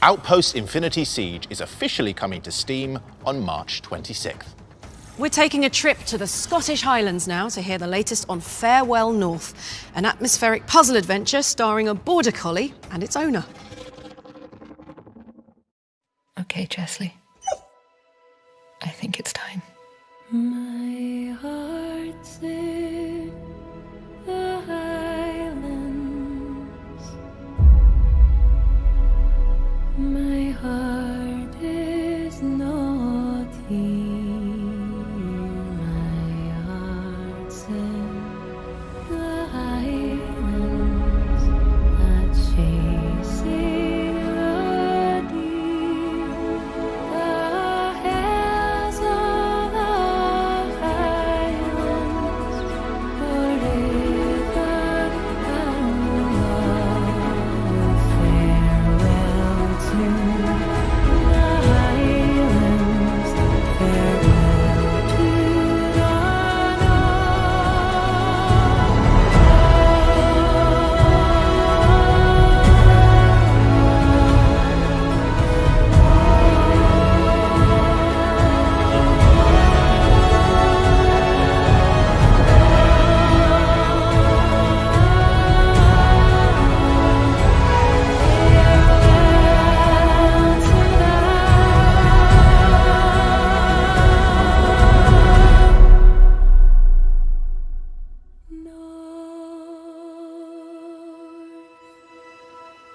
Outpost Infinity Siege is officially coming to Steam on March 26th. We're taking a trip to the Scottish Highlands now to hear the latest on Farewell North, an atmospheric puzzle adventure starring a border collie and its owner. Okay, Chesley. I think it's time. My heart's in the Highlands. My heart is not here. My heart's in the Highlands, not chasing the deer. The hills of the Highlands, forever farewell to the Highlands, farewell to the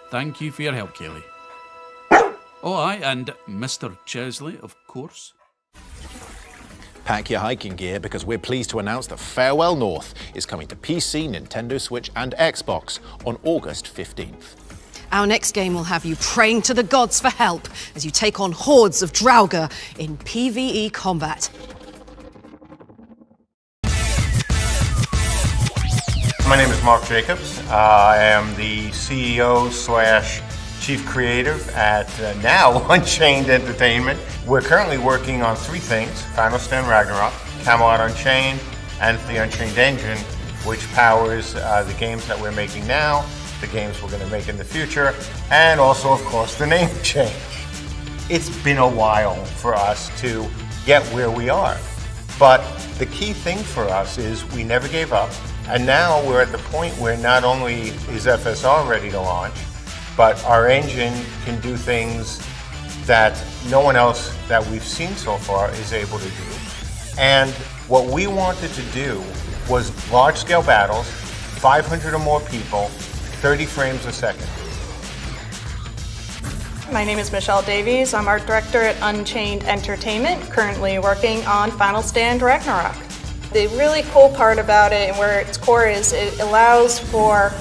Thank you for your help, Kaylee. Oh, aye, and Mr. Chesley, of course. Pack your hiking gear because we're pleased to announce that Farewell North is coming to PC, Nintendo Switch, and Xbox on August 15th. Our next game will have you praying to the gods for help as you take on hordes of Draugr in PvE combat. My name is Mark Jacobs. I am the CEO / Chief Creative at now Unchained Entertainment. We're currently working on 3 things: Final Stand Ragnarok, Camelot Unchained, and the Unchained Engine, which powers the games that we're making now, the games we're going to make in the future, and also, of course, the name change. It's been a while for us to get where we are, but the key thing for us is we never gave up. And now we're at the point where not only is FSR ready to launch, but our engine can do things that no one else that we've seen so far is able to do. And what we wanted to do was large-scale battles, 500 or more people, 30 frames a second. My name is Michelle Davies. I'm art director at Unchained Entertainment, currently working on Final Stand Ragnarok. The really cool part about it and where its core is, it allows for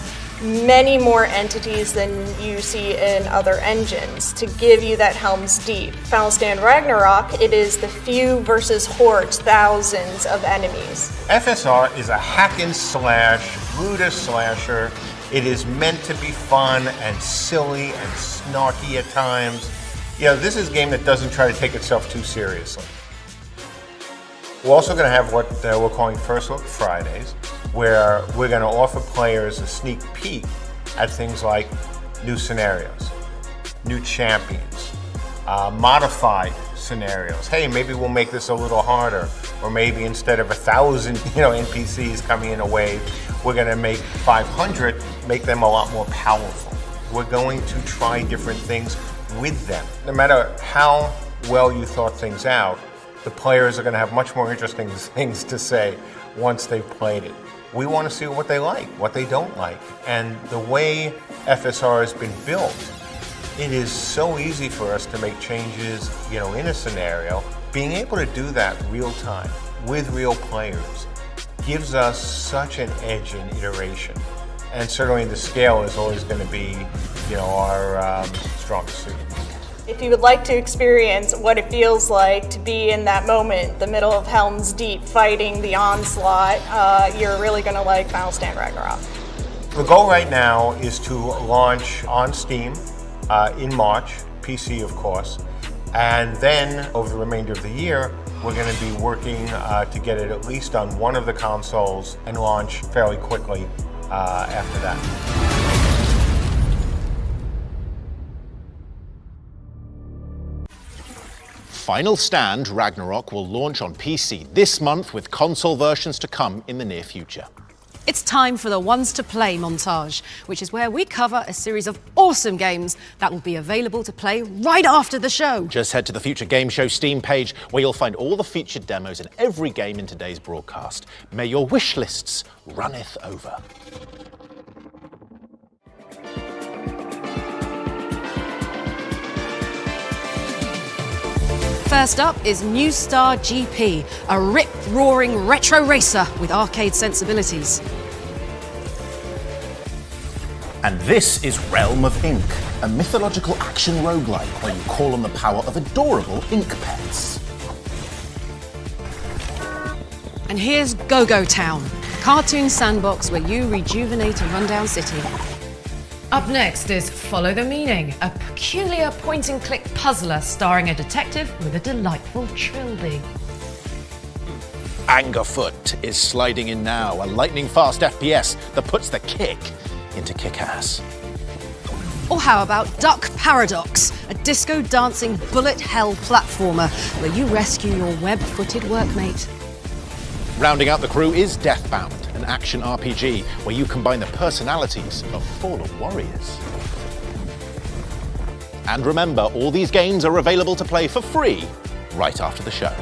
many more entities than you see in other engines to give you that Helm's Deep. Final Stand Ragnarok, it is the few versus hordes, thousands of enemies. FSR is a hack and slash, looter slasher. It is meant to be fun and silly and snarky at times. You know, this is a game that doesn't try to take itself too seriously. We're also going to have what we're calling First Look Fridays, where we're going to offer players a sneak peek at things like new scenarios, new champions, modified scenarios. Hey, maybe we'll make this a little harder, or maybe instead of 1,000, NPCs coming in a wave, we're going to make 500, make them a lot more powerful. We're going to try different things with them. No matter how well you thought things out, the players are going to have much more interesting things to say once they've played it. We want to see what they like, what they don't like. And the way FSR has been built, it is so easy for us to make changes, in a scenario. Being able to do that real time with real players gives us such an edge in iteration. And certainly the scale is always going to be, our strongest suit. If you would like to experience what it feels like to be in that moment, the middle of Helm's Deep, fighting the onslaught, you're really going to like Final Stand Ragnarok. The goal right now is to launch on Steam in March, PC of course, and then over the remainder of the year, we're going to be working to get it at least on one of the consoles and launch fairly quickly after that. Final Stand Ragnarok will launch on PC this month with console versions to come in the near future. It's time for the Ones to Play montage, which is where we cover a series of awesome games that will be available to play right after the show. Just head to the Future Game Show Steam page where you'll find all the featured demos in every game in today's broadcast. May your wish lists runneth over. First up is New Star GP, a rip-roaring retro racer with arcade sensibilities. And this is Realm of Ink, a mythological action roguelike where you call on the power of adorable ink pets. And here's Go-Go Town, a cartoon sandbox where you rejuvenate a rundown city. Up next is Follow the Meaning, a peculiar point-and-click puzzler starring a detective with a delightful trilby. Angerfoot is sliding in now, a lightning-fast FPS that puts the kick into kick-ass. Or how about Duck Paradox, a disco-dancing bullet hell platformer where you rescue your web-footed workmate. Rounding out the crew is Deathbound, an action RPG where you combine the personalities of fallen warriors. And remember, all these games are available to play for free right after the show.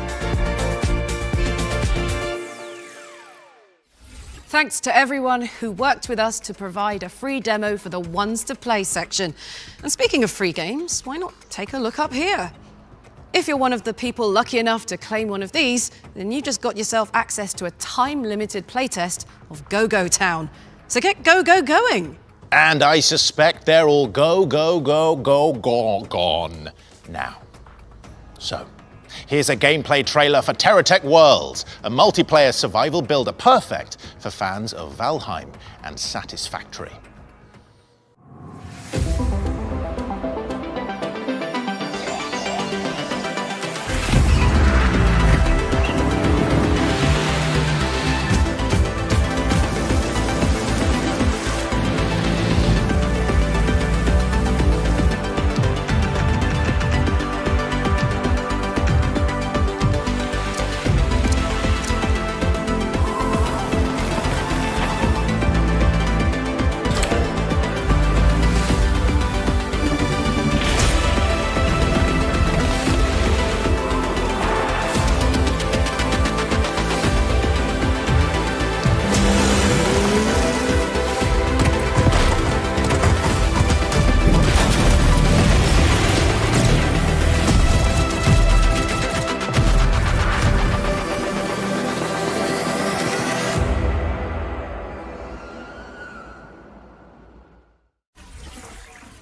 Thanks to everyone who worked with us to provide a free demo for the Ones to Play section. And speaking of free games, why not take a look up here? If you're one of the people lucky enough to claim one of these, then you just got yourself access to a time-limited playtest of Go-Go Town. So get Go-Go going! And I suspect they're all gone now. So, here's a gameplay trailer for Terratech Worlds, a multiplayer survival builder perfect for fans of Valheim and Satisfactory.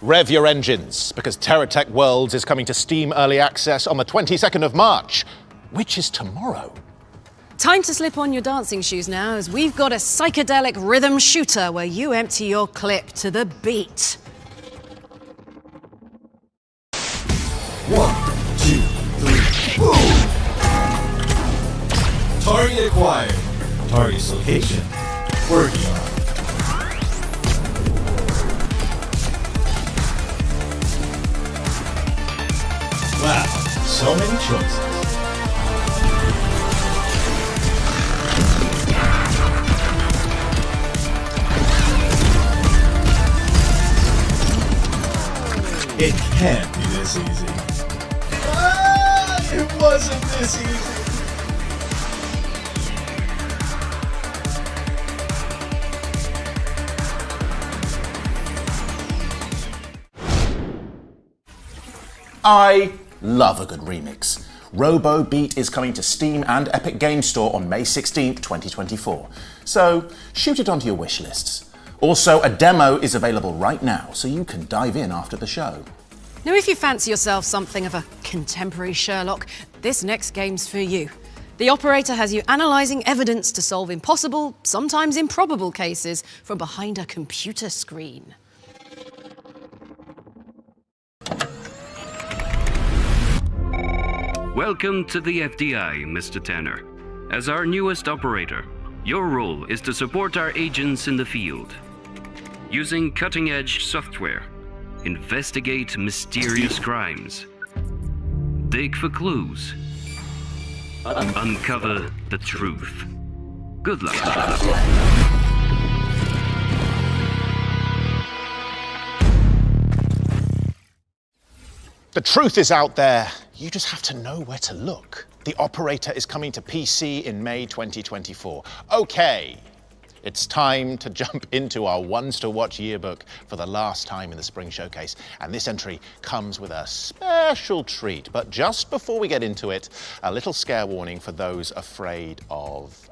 Rev your engines, because Terratech Worlds is coming to Steam Early Access on the 22nd of March, which is tomorrow. Time to slip on your dancing shoes now, as we've got a psychedelic rhythm shooter where you empty your clip to the beat. 1, 2, 3, boom! Target acquired. Target's location. Working on. Wow, so many choices. It can't be this easy. It wasn't this easy. I love a good remix. Robo Beat is coming to Steam and Epic Games Store on May 16th, 2024. So shoot it onto your wish lists. Also, a demo is available right now, so you can dive in after the show. Now, if you fancy yourself something of a contemporary Sherlock, this next game's for you. The operator has you analysing evidence to solve impossible, sometimes improbable cases from behind a computer screen. Welcome to the FDI, Mr. Tanner. As our newest operator, your role is to support our agents in the field. Using cutting-edge software, investigate mysterious crimes, Dig for clues. Uncover the truth. Good luck. The truth is out there. You just have to know where to look. The Operator is coming to PC in May 2024. Okay, it's time to jump into our Ones to Watch yearbook for the last time in the Spring Showcase. And this entry comes with a special treat. But just before we get into it, a little scare warning for those afraid of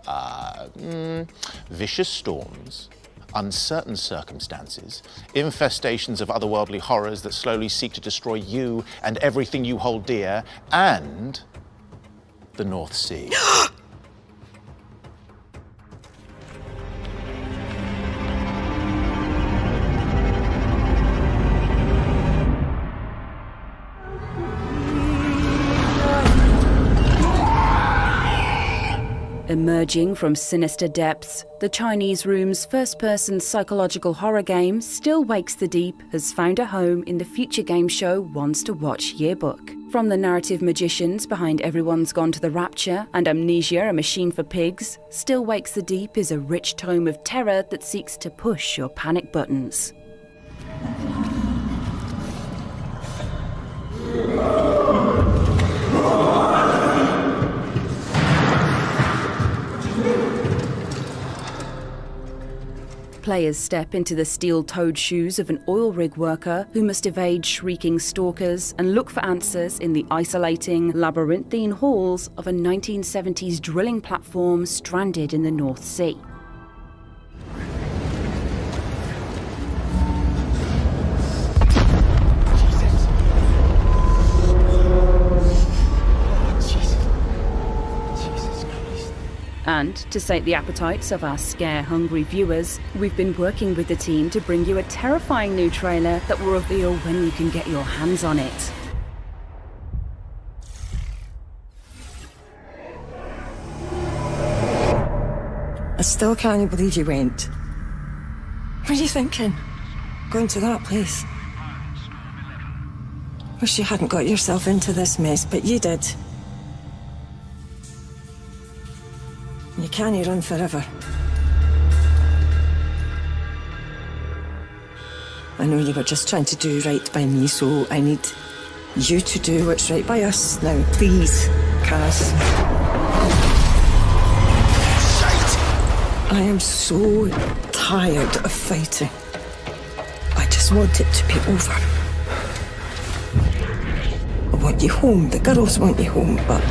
vicious storms, uncertain circumstances, infestations of otherworldly horrors that slowly seek to destroy you and everything you hold dear, and the North Sea. Emerging from sinister depths, the Chinese Room's first-person psychological horror game, Still Wakes the Deep, has found a home in the future game show Ones to Watch yearbook. From the narrative magicians behind Everyone's Gone to the Rapture and Amnesia, A Machine for Pigs, Still Wakes the Deep is a rich tome of terror that seeks to push your panic buttons. Players step into the steel-toed shoes of an oil rig worker who must evade shrieking stalkers and look for answers in the isolating, labyrinthine halls of a 1970s drilling platform stranded in the North Sea. And to sate the appetites of our scare-hungry viewers, we've been working with the team to bring you a terrifying new trailer that will reveal when you can get your hands on it. I still can't believe you went. What are you thinking? Going to that place? Wish you hadn't got yourself into this mess, but you did. You can't run forever. I know you were just trying to do right by me, so I need you to do what's right by us. Now, please, Kaz. I am so tired of fighting. I just want it to be over. I want you home. The girls want you home, but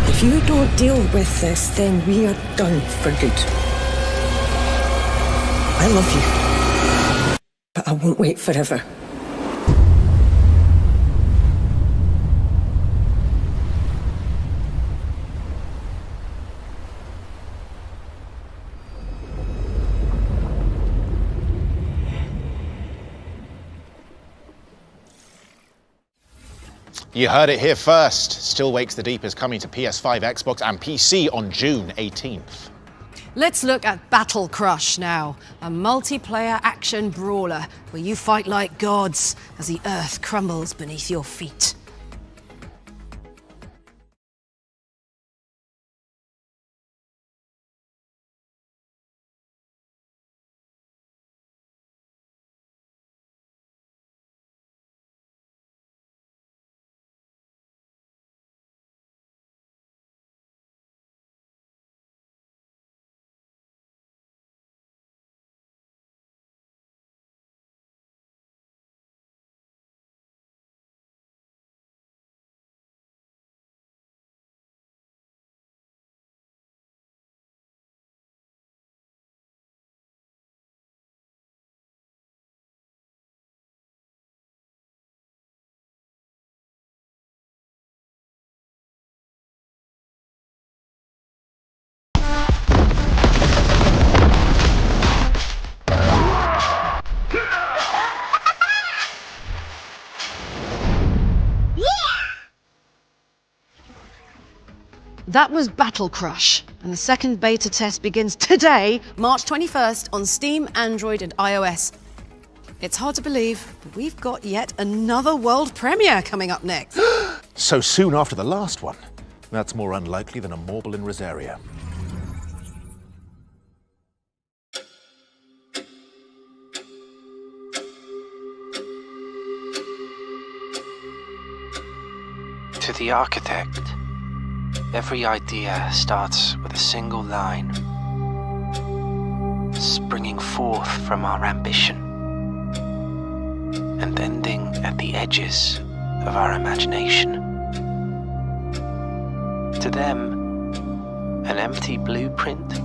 if you don't deal with this, then we are done for good. I love you, but I won't wait forever. You heard it here first. Still Wakes the Deep is coming to PS5, Xbox, and PC on June 18th. Let's look at Battle Crush now, a multiplayer action brawler where you fight like gods as the earth crumbles beneath your feet. That was Battle Crush, and the second beta test begins today, March 21st, on Steam, Android, and iOS. It's hard to believe, but we've got yet another world premiere coming up next. So soon after the last one. That's more unlikely than a Morble in Rosaria. To the architect, every idea starts with a single line, springing forth from our ambition and ending at the edges of our imagination. To them, an empty blueprint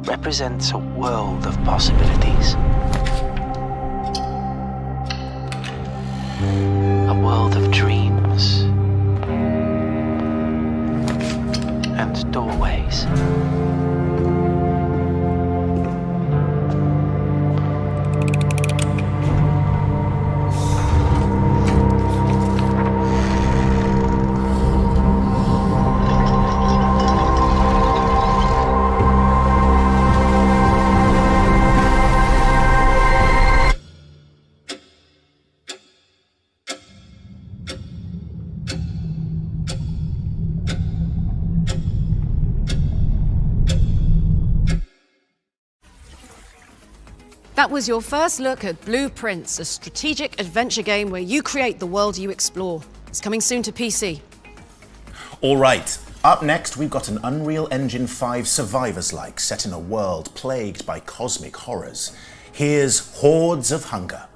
represents a world of possibilities. A world of dreams and doorways. That was your first look at Blueprints, a strategic adventure game where you create the world you explore. It's coming soon to PC. All right, up next we've got an Unreal Engine 5 Survivors-like set in a world plagued by cosmic horrors. Here's Hordes of Hunger.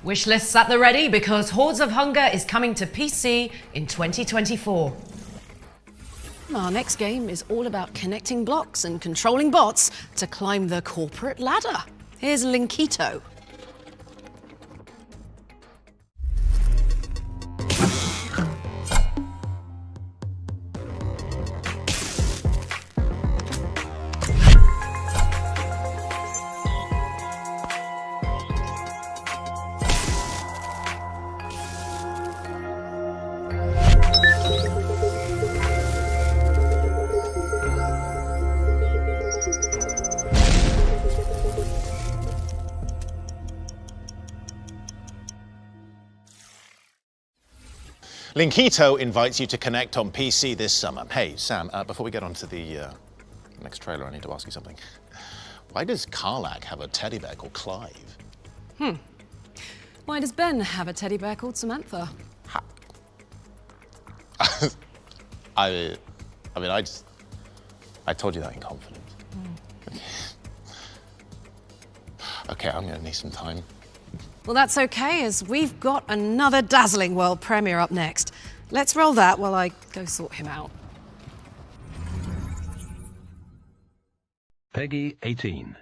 Wishlists at the ready because Hordes of Hunger is coming to PC in 2024. Our next game is all about connecting blocks and controlling bots to climb the corporate ladder. Here's Linkito. Linkito invites you to connect on PC this summer. Hey, Sam, before we get on to the next trailer, I need to ask you something. Why does Karlach have a teddy bear called Clive? Why does Ben have a teddy bear called Samantha? I told you that in confidence. Okay, I'm gonna need some time. Well, that's okay, as we've got another dazzling world premiere up next. Let's roll that while I go sort him out. Peggy 18.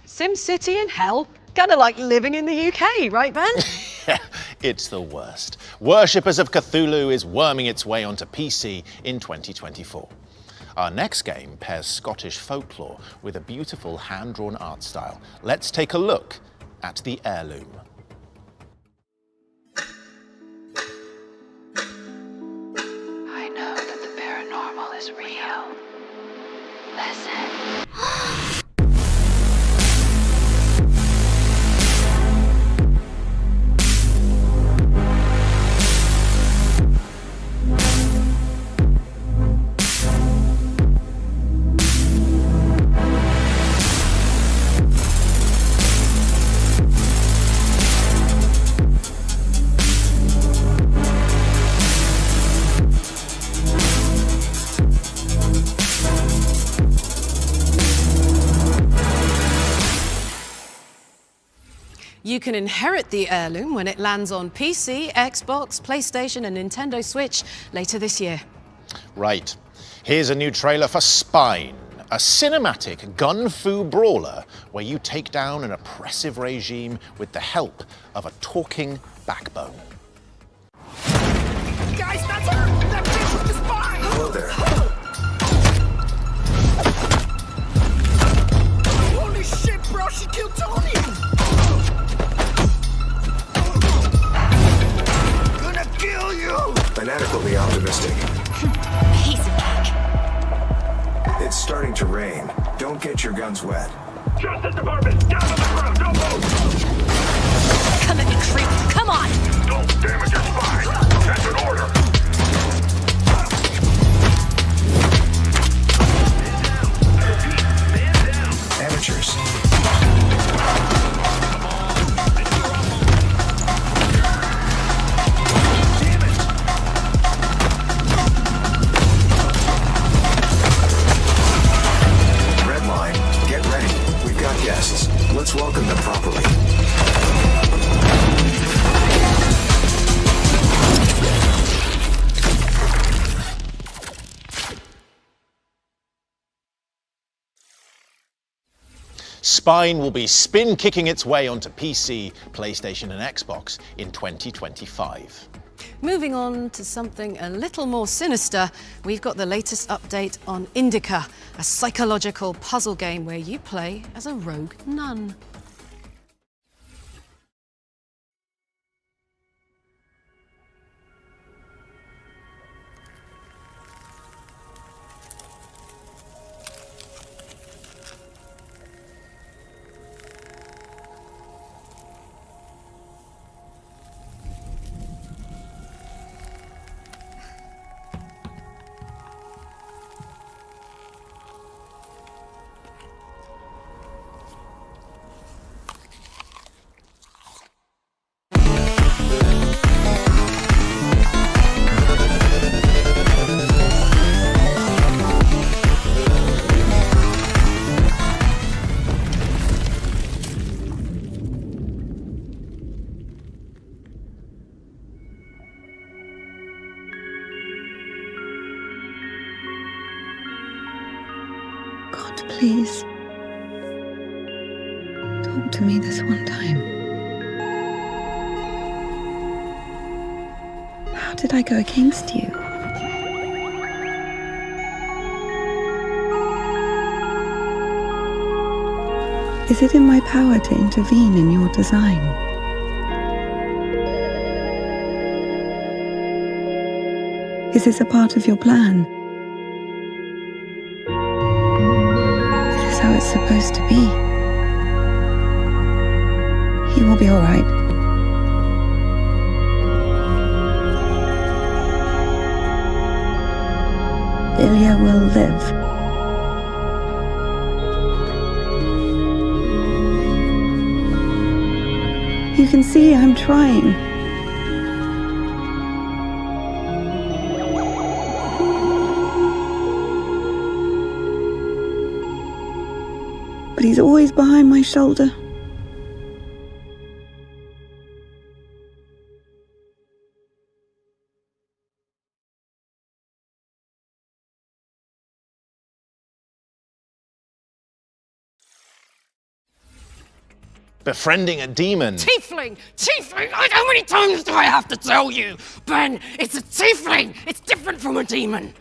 SimCity in hell? Kind of like living in the UK, right, Ben? It's the worst. Worshippers of Cthulhu is worming its way onto PC in 2024. Our next game pairs Scottish folklore with a beautiful hand-drawn art style. Let's take a look at The Heirloom. I know that the paranormal is real. Listen. You can inherit the heirloom when it lands on PC, Xbox, PlayStation and Nintendo Switch later this year. Right. Here's a new trailer for Spine, a cinematic gun-fu brawler where you take down an oppressive regime with the help of a talking backbone. Guys, that's her! That bitch with the spine! Hello there. Holy shit, bro, she killed Tony! Gonna kill you! Fanatically optimistic. Piece of cake. It's starting to rain. Don't get your guns wet. Justice Department, down on the ground, don't move! Come at me, creep, come on! Don't damage your spine. That's an order. Amateurs. Red line, get ready. We've got guests. Let's welcome them properly. Spine will be spin-kicking its way onto PC, PlayStation and Xbox in 2025. Moving on to something a little more sinister, we've got the latest update on Indica, a psychological puzzle game where you play as a rogue nun. God, please. Talk to me this one time. How did I go against you? Is it in my power to intervene in your design? Is this a part of your plan? Is this how it's supposed to be? He will be all right. Ilya will live. You can see I'm trying. But he's always behind my shoulder. befriending a demon. Tiefling! Tiefling! How many times do I have to tell you? Ben, it's a tiefling! It's different from a demon!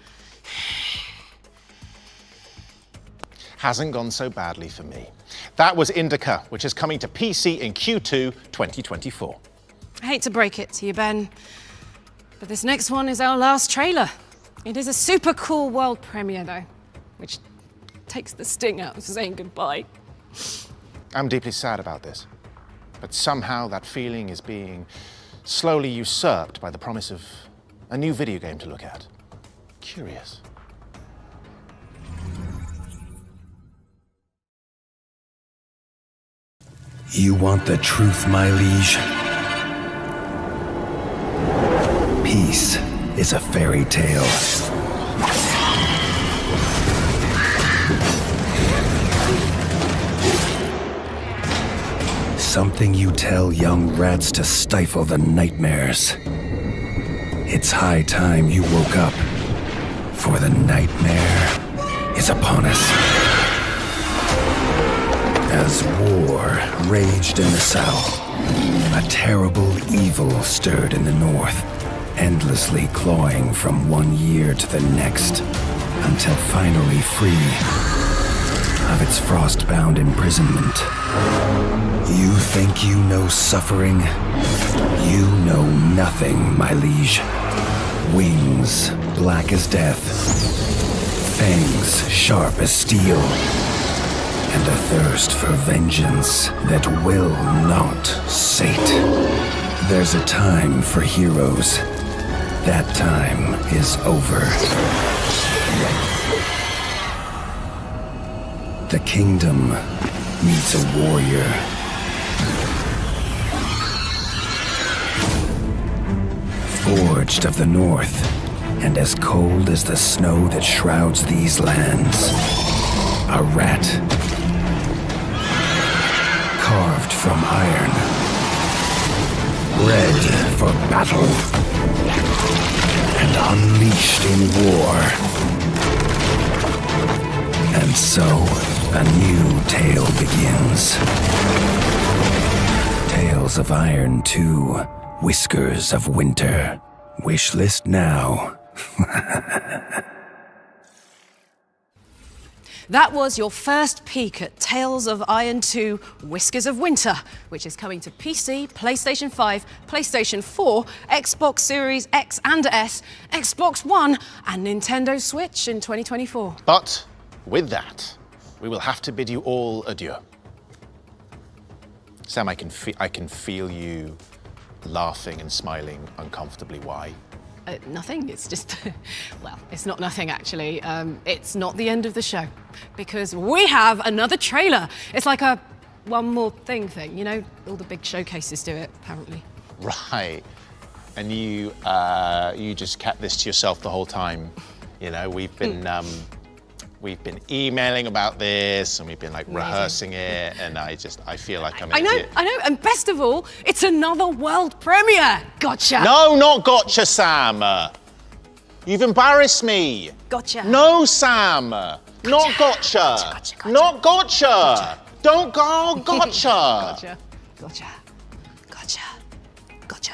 Hasn't gone so badly for me. That was Indica, which is coming to PC in Q2 2024. I hate to break it to you, Ben, but this next one is our last trailer. It is a super cool world premiere, though, which takes the sting out of saying goodbye. I'm deeply sad about this, but somehow that feeling is being slowly usurped by the promise of a new video game to look at. Curious. You want the truth, my liege? Peace is a fairy tale. Something you tell young rats to stifle the nightmares. It's high time you woke up, for the nightmare is upon us. As war raged in the south, a terrible evil stirred in the north, endlessly clawing from one year to the next, until finally free of its frost-bound imprisonment. You think you know suffering? You know nothing, my liege. Wings black as death, fangs sharp as steel, and a thirst for vengeance that will not sate. There's a time for heroes. That time is over. The kingdom needs a warrior. Forged of the north, and as cold as the snow that shrouds these lands. A rat. Carved from iron. Bred for battle. And unleashed in war. And so, a new tale begins. Tales of Iron 2, Whiskers of Winter. Wishlist now. That was your first peek at Tales of Iron 2, Whiskers of Winter, which is coming to PC, PlayStation 5, PlayStation 4, Xbox Series X and S, Xbox One, and Nintendo Switch in 2024. But with that, we will have to bid you all adieu. Sam, I can feel you laughing and smiling uncomfortably. Why? Nothing, it's just, well, it's not nothing actually. It's not the end of the show, because we have another trailer. It's like a one more thing, you know? All the big showcases do it, apparently. Right. And you just kept this to yourself the whole time. You know, we've been emailing about this, and we've been like rehearsing it, and I feel like I'm an idiot. I know, and best of all, it's another world premiere. Gotcha. No, not gotcha, Sam. You've embarrassed me. Gotcha. No, Sam. Gotcha. Not gotcha. Gotcha. Not gotcha. Gotcha. Don't go gotcha. Gotcha. Gotcha. Gotcha. Gotcha.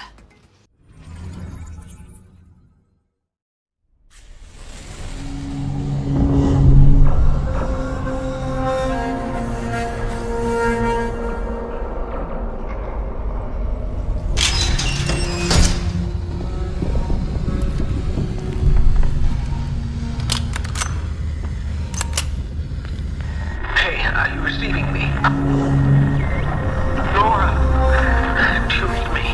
Hey, are you receiving me? Nora, do you read me?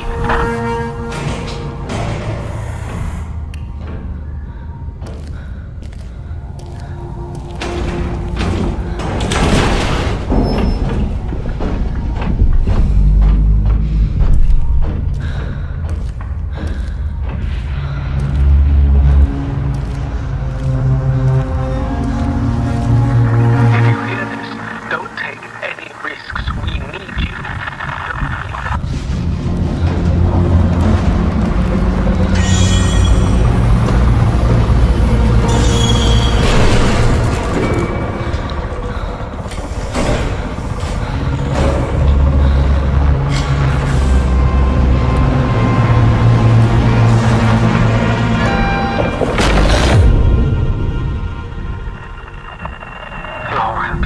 If you hear this, don't take any risks. We need you.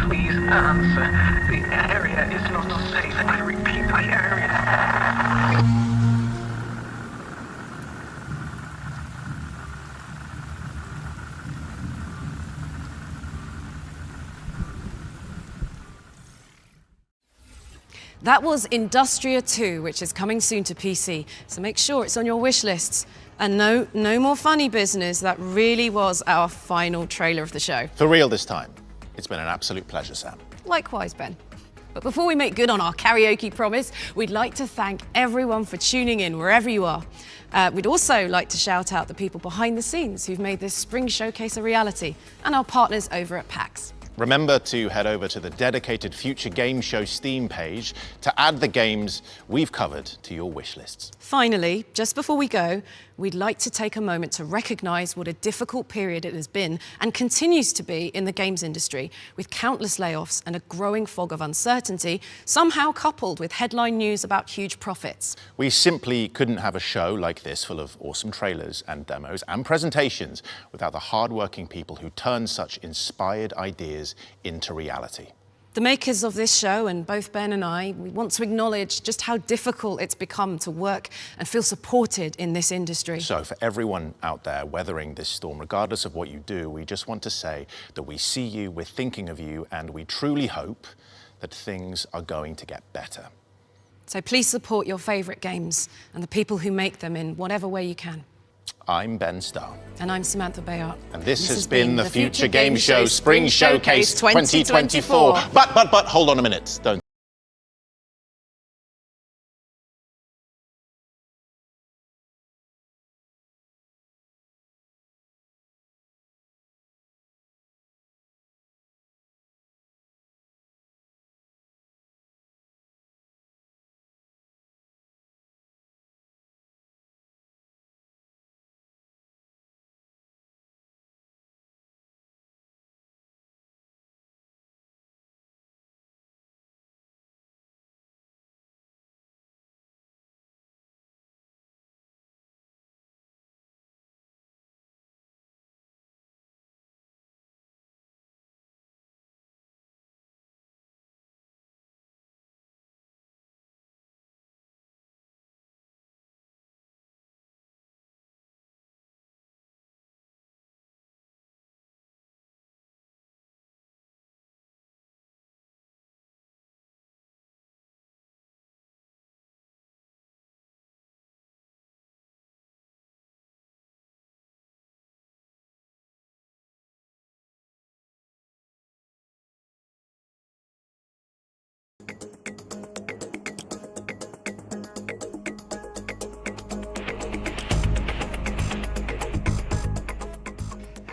please answer. The area is not safe. I repeat, the area. That was Industria 2, which is coming soon to PC, so make sure it's on your wish lists. And no more funny business. That really was our final trailer of the show. For real this time. It's been an absolute pleasure, Sam. Likewise, Ben. But before we make good on our karaoke promise, we'd like to thank everyone for tuning in wherever you are. We'd also like to shout out the people behind the scenes who've made this Spring Showcase a reality, and our partners over at PAX. Remember to head over to the dedicated Future Game Show Steam page to add the games we've covered to your wish lists. Finally, just before we go, we'd like to take a moment to recognise what a difficult period it has been and continues to be in the games industry, with countless layoffs and a growing fog of uncertainty, somehow coupled with headline news about huge profits. We simply couldn't have a show like this full of awesome trailers and demos and presentations without the hard-working people who turn such inspired ideas into reality. The makers of this show, and both Ben and I, we want to acknowledge just how difficult it's become to work and feel supported in this industry. So for everyone out there weathering this storm, regardless of what you do, we just want to say that we see you, we're thinking of you, and we truly hope that things are going to get better. So please support your favourite games and the people who make them in whatever way you can. I'm Ben Starr. And I'm Samantha Bayard. And this has been the Future Game Show Spring Showcase 2024. But, hold on a minute. Don't.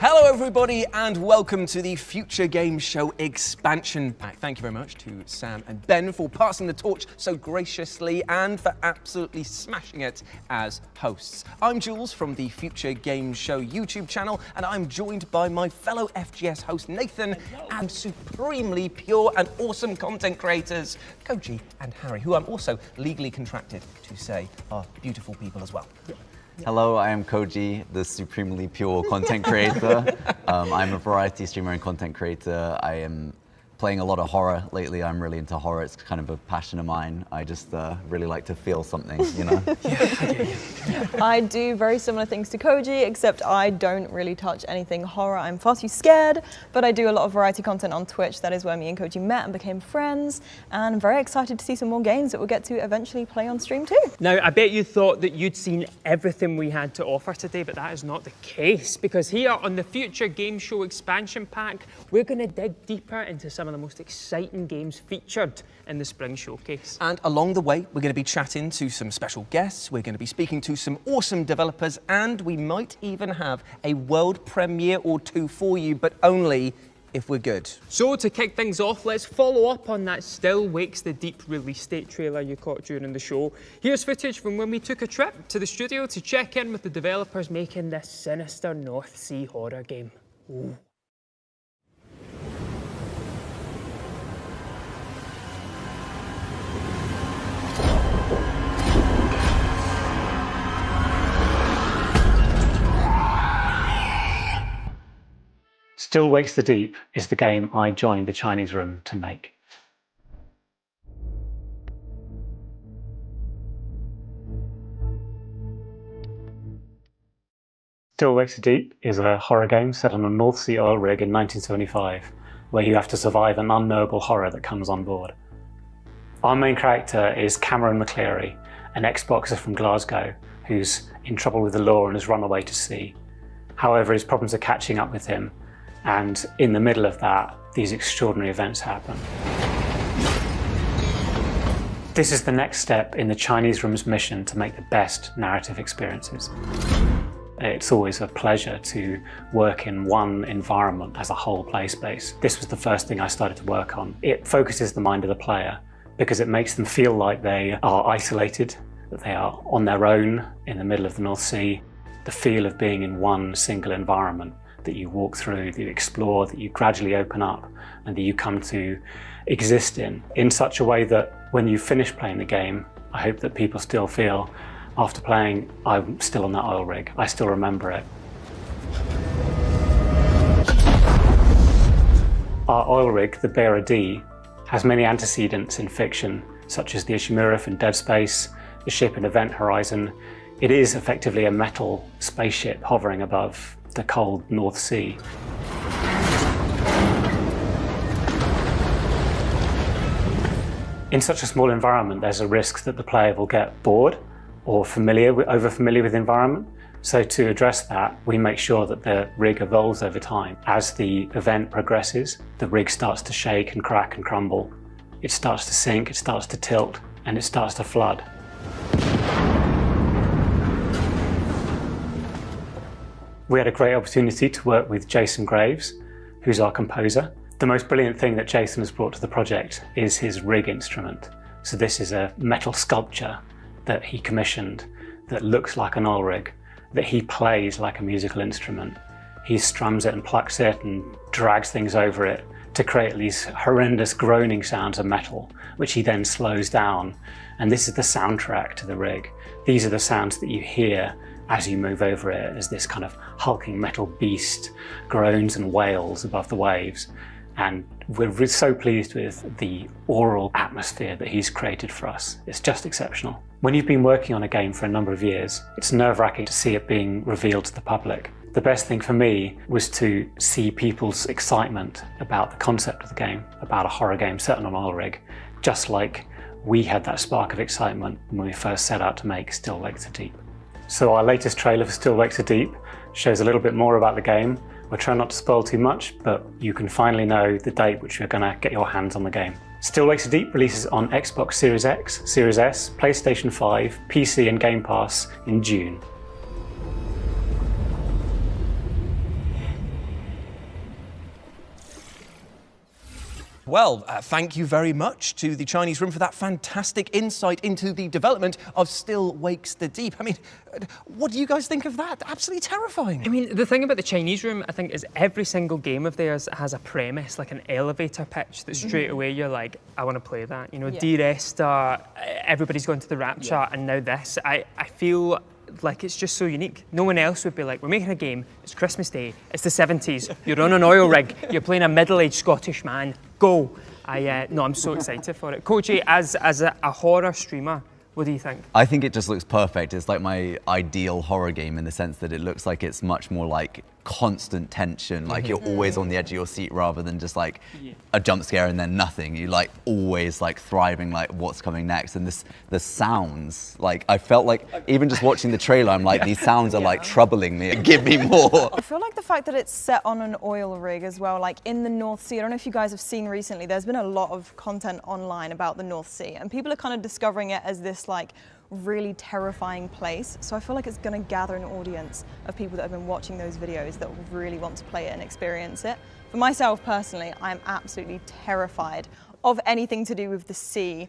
Hello everybody and welcome to the Future Game Show expansion pack. Thank you very much to Sam and Ben for passing the torch so graciously and for absolutely smashing it as hosts. I'm Jules from the Future Game Show YouTube channel and I'm joined by my fellow FGS host Nathan and supremely pure and awesome content creators Koji and Harry, who I'm also legally contracted to say are beautiful people as well. Hello, I am Koji, the supremely pure content creator. I'm a variety streamer and content creator. I am playing a lot of horror lately. I'm really into horror. It's kind of a passion of mine. I just really like to feel something, you know? I do very similar things to Koji, except I don't really touch anything horror. I'm far too scared, but I do a lot of variety content on Twitch. That is where me and Koji met and became friends. And I'm very excited to see some more games that we'll get to eventually play on stream too. Now, I bet you thought that you'd seen everything we had to offer today, but that is not the case, because here on the Future Game Show expansion pack, we're going to dig deeper into some of the most exciting games featured in the Spring Showcase. And along the way, we're going to be chatting to some special guests, we're going to be speaking to some awesome developers, and we might even have a world premiere or two for you, but only if we're good. So to kick things off, let's follow up on that Still Wakes the Deep release date trailer you caught during the show. Here's footage from when we took a trip to the studio to check in with the developers making this sinister North Sea horror game. Ooh. Still Wakes the Deep is the game I joined the Chinese Room to make. Still Wakes the Deep is a horror game set on a North Sea oil rig in 1975, where you have to survive an unknowable horror that comes on board. Our main character is Cameron McCleary, an ex-boxer from Glasgow who's in trouble with the law and has run away to sea. However, his problems are catching up with him, and in the middle of that, these extraordinary events happen. This is the next step in the Chinese Room's mission to make the best narrative experiences. It's always a pleasure to work in one environment as a whole play space. This was the first thing I started to work on. It focuses the mind of the player because it makes them feel like they are isolated, that they are on their own in the middle of the North Sea. The feel of being in one single environment that you walk through, that you explore, that you gradually open up, and that you come to exist in such a way that when you finish playing the game, I hope that people still feel, after playing, I'm still on that oil rig. I still remember it. Our oil rig, the Bearer D, has many antecedents in fiction, such as the Ishimura in Dead Space, the ship in Event Horizon. It is effectively a metal spaceship hovering above the cold North Sea. In such a small environment, there's a risk that the player will get bored or over-familiar with the environment. So to address that, we make sure that the rig evolves over time. As the event progresses, the rig starts to shake and crack and crumble. It starts to sink, it starts to tilt, and it starts to flood. We had a great opportunity to work with Jason Graves, who's our composer. The most brilliant thing that Jason has brought to the project is his rig instrument. So this is a metal sculpture that he commissioned that looks like an oil rig, that he plays like a musical instrument. He strums it and plucks it and drags things over it to create these horrendous groaning sounds of metal, which he then slows down. And this is the soundtrack to the rig. These are the sounds that you hear as you move over it, as this kind of hulking metal beast groans and wails above the waves. And we're so pleased with the aural atmosphere that he's created for us. It's just exceptional. When you've been working on a game for a number of years, it's nerve-wracking to see it being revealed to the public. The best thing for me was to see people's excitement about the concept of the game, about a horror game set on an oil rig, just like we had that spark of excitement when we first set out to make Still Wakes the Deep. So our latest trailer for Still Wakes the Deep shows a little bit more about the game. We're trying not to spoil too much, but you can finally know the date which you're going to get your hands on the game. Still Wakes the Deep releases on Xbox Series X, Series S, PlayStation 5, PC and Game Pass in June. Well, thank you very much to the Chinese Room for that fantastic insight into the development of Still Wakes the Deep. I mean, what do you guys think of that? Absolutely terrifying. I mean, the thing about the Chinese Room, I think, is every single game of theirs has a premise, like an elevator pitch, that straight away you're like, I want to play that. You know, De-Rest, everybody's gone to the Rapture, and now this. I feel like it's just so unique. No one else would be like, we're making a game, it's Christmas Day, it's the 70s, you're on an oil rig, you're playing a middle-aged Scottish man, go. No, I'm so excited for it. Koji, as a horror streamer, what do you think? I think it just looks perfect. It's like my ideal horror game in the sense that it looks like it's much more like constant tension, like you're always on the edge of your seat rather than just like a jump scare and then nothing. You like always like thriving, like what's coming next. And the sounds, like I felt like even just watching the trailer, I'm like, these sounds are like troubling me. Give me more. I feel like the fact that it's set on an oil rig as well, like in the North Sea. I don't know if you guys have seen recently, there's been a lot of content online about the North Sea, and people are kind of discovering it as this like really terrifying place. So I feel like it's going to gather an audience of people that have been watching those videos that really want to play it and experience it. For myself personally, I'm absolutely terrified of anything to do with the sea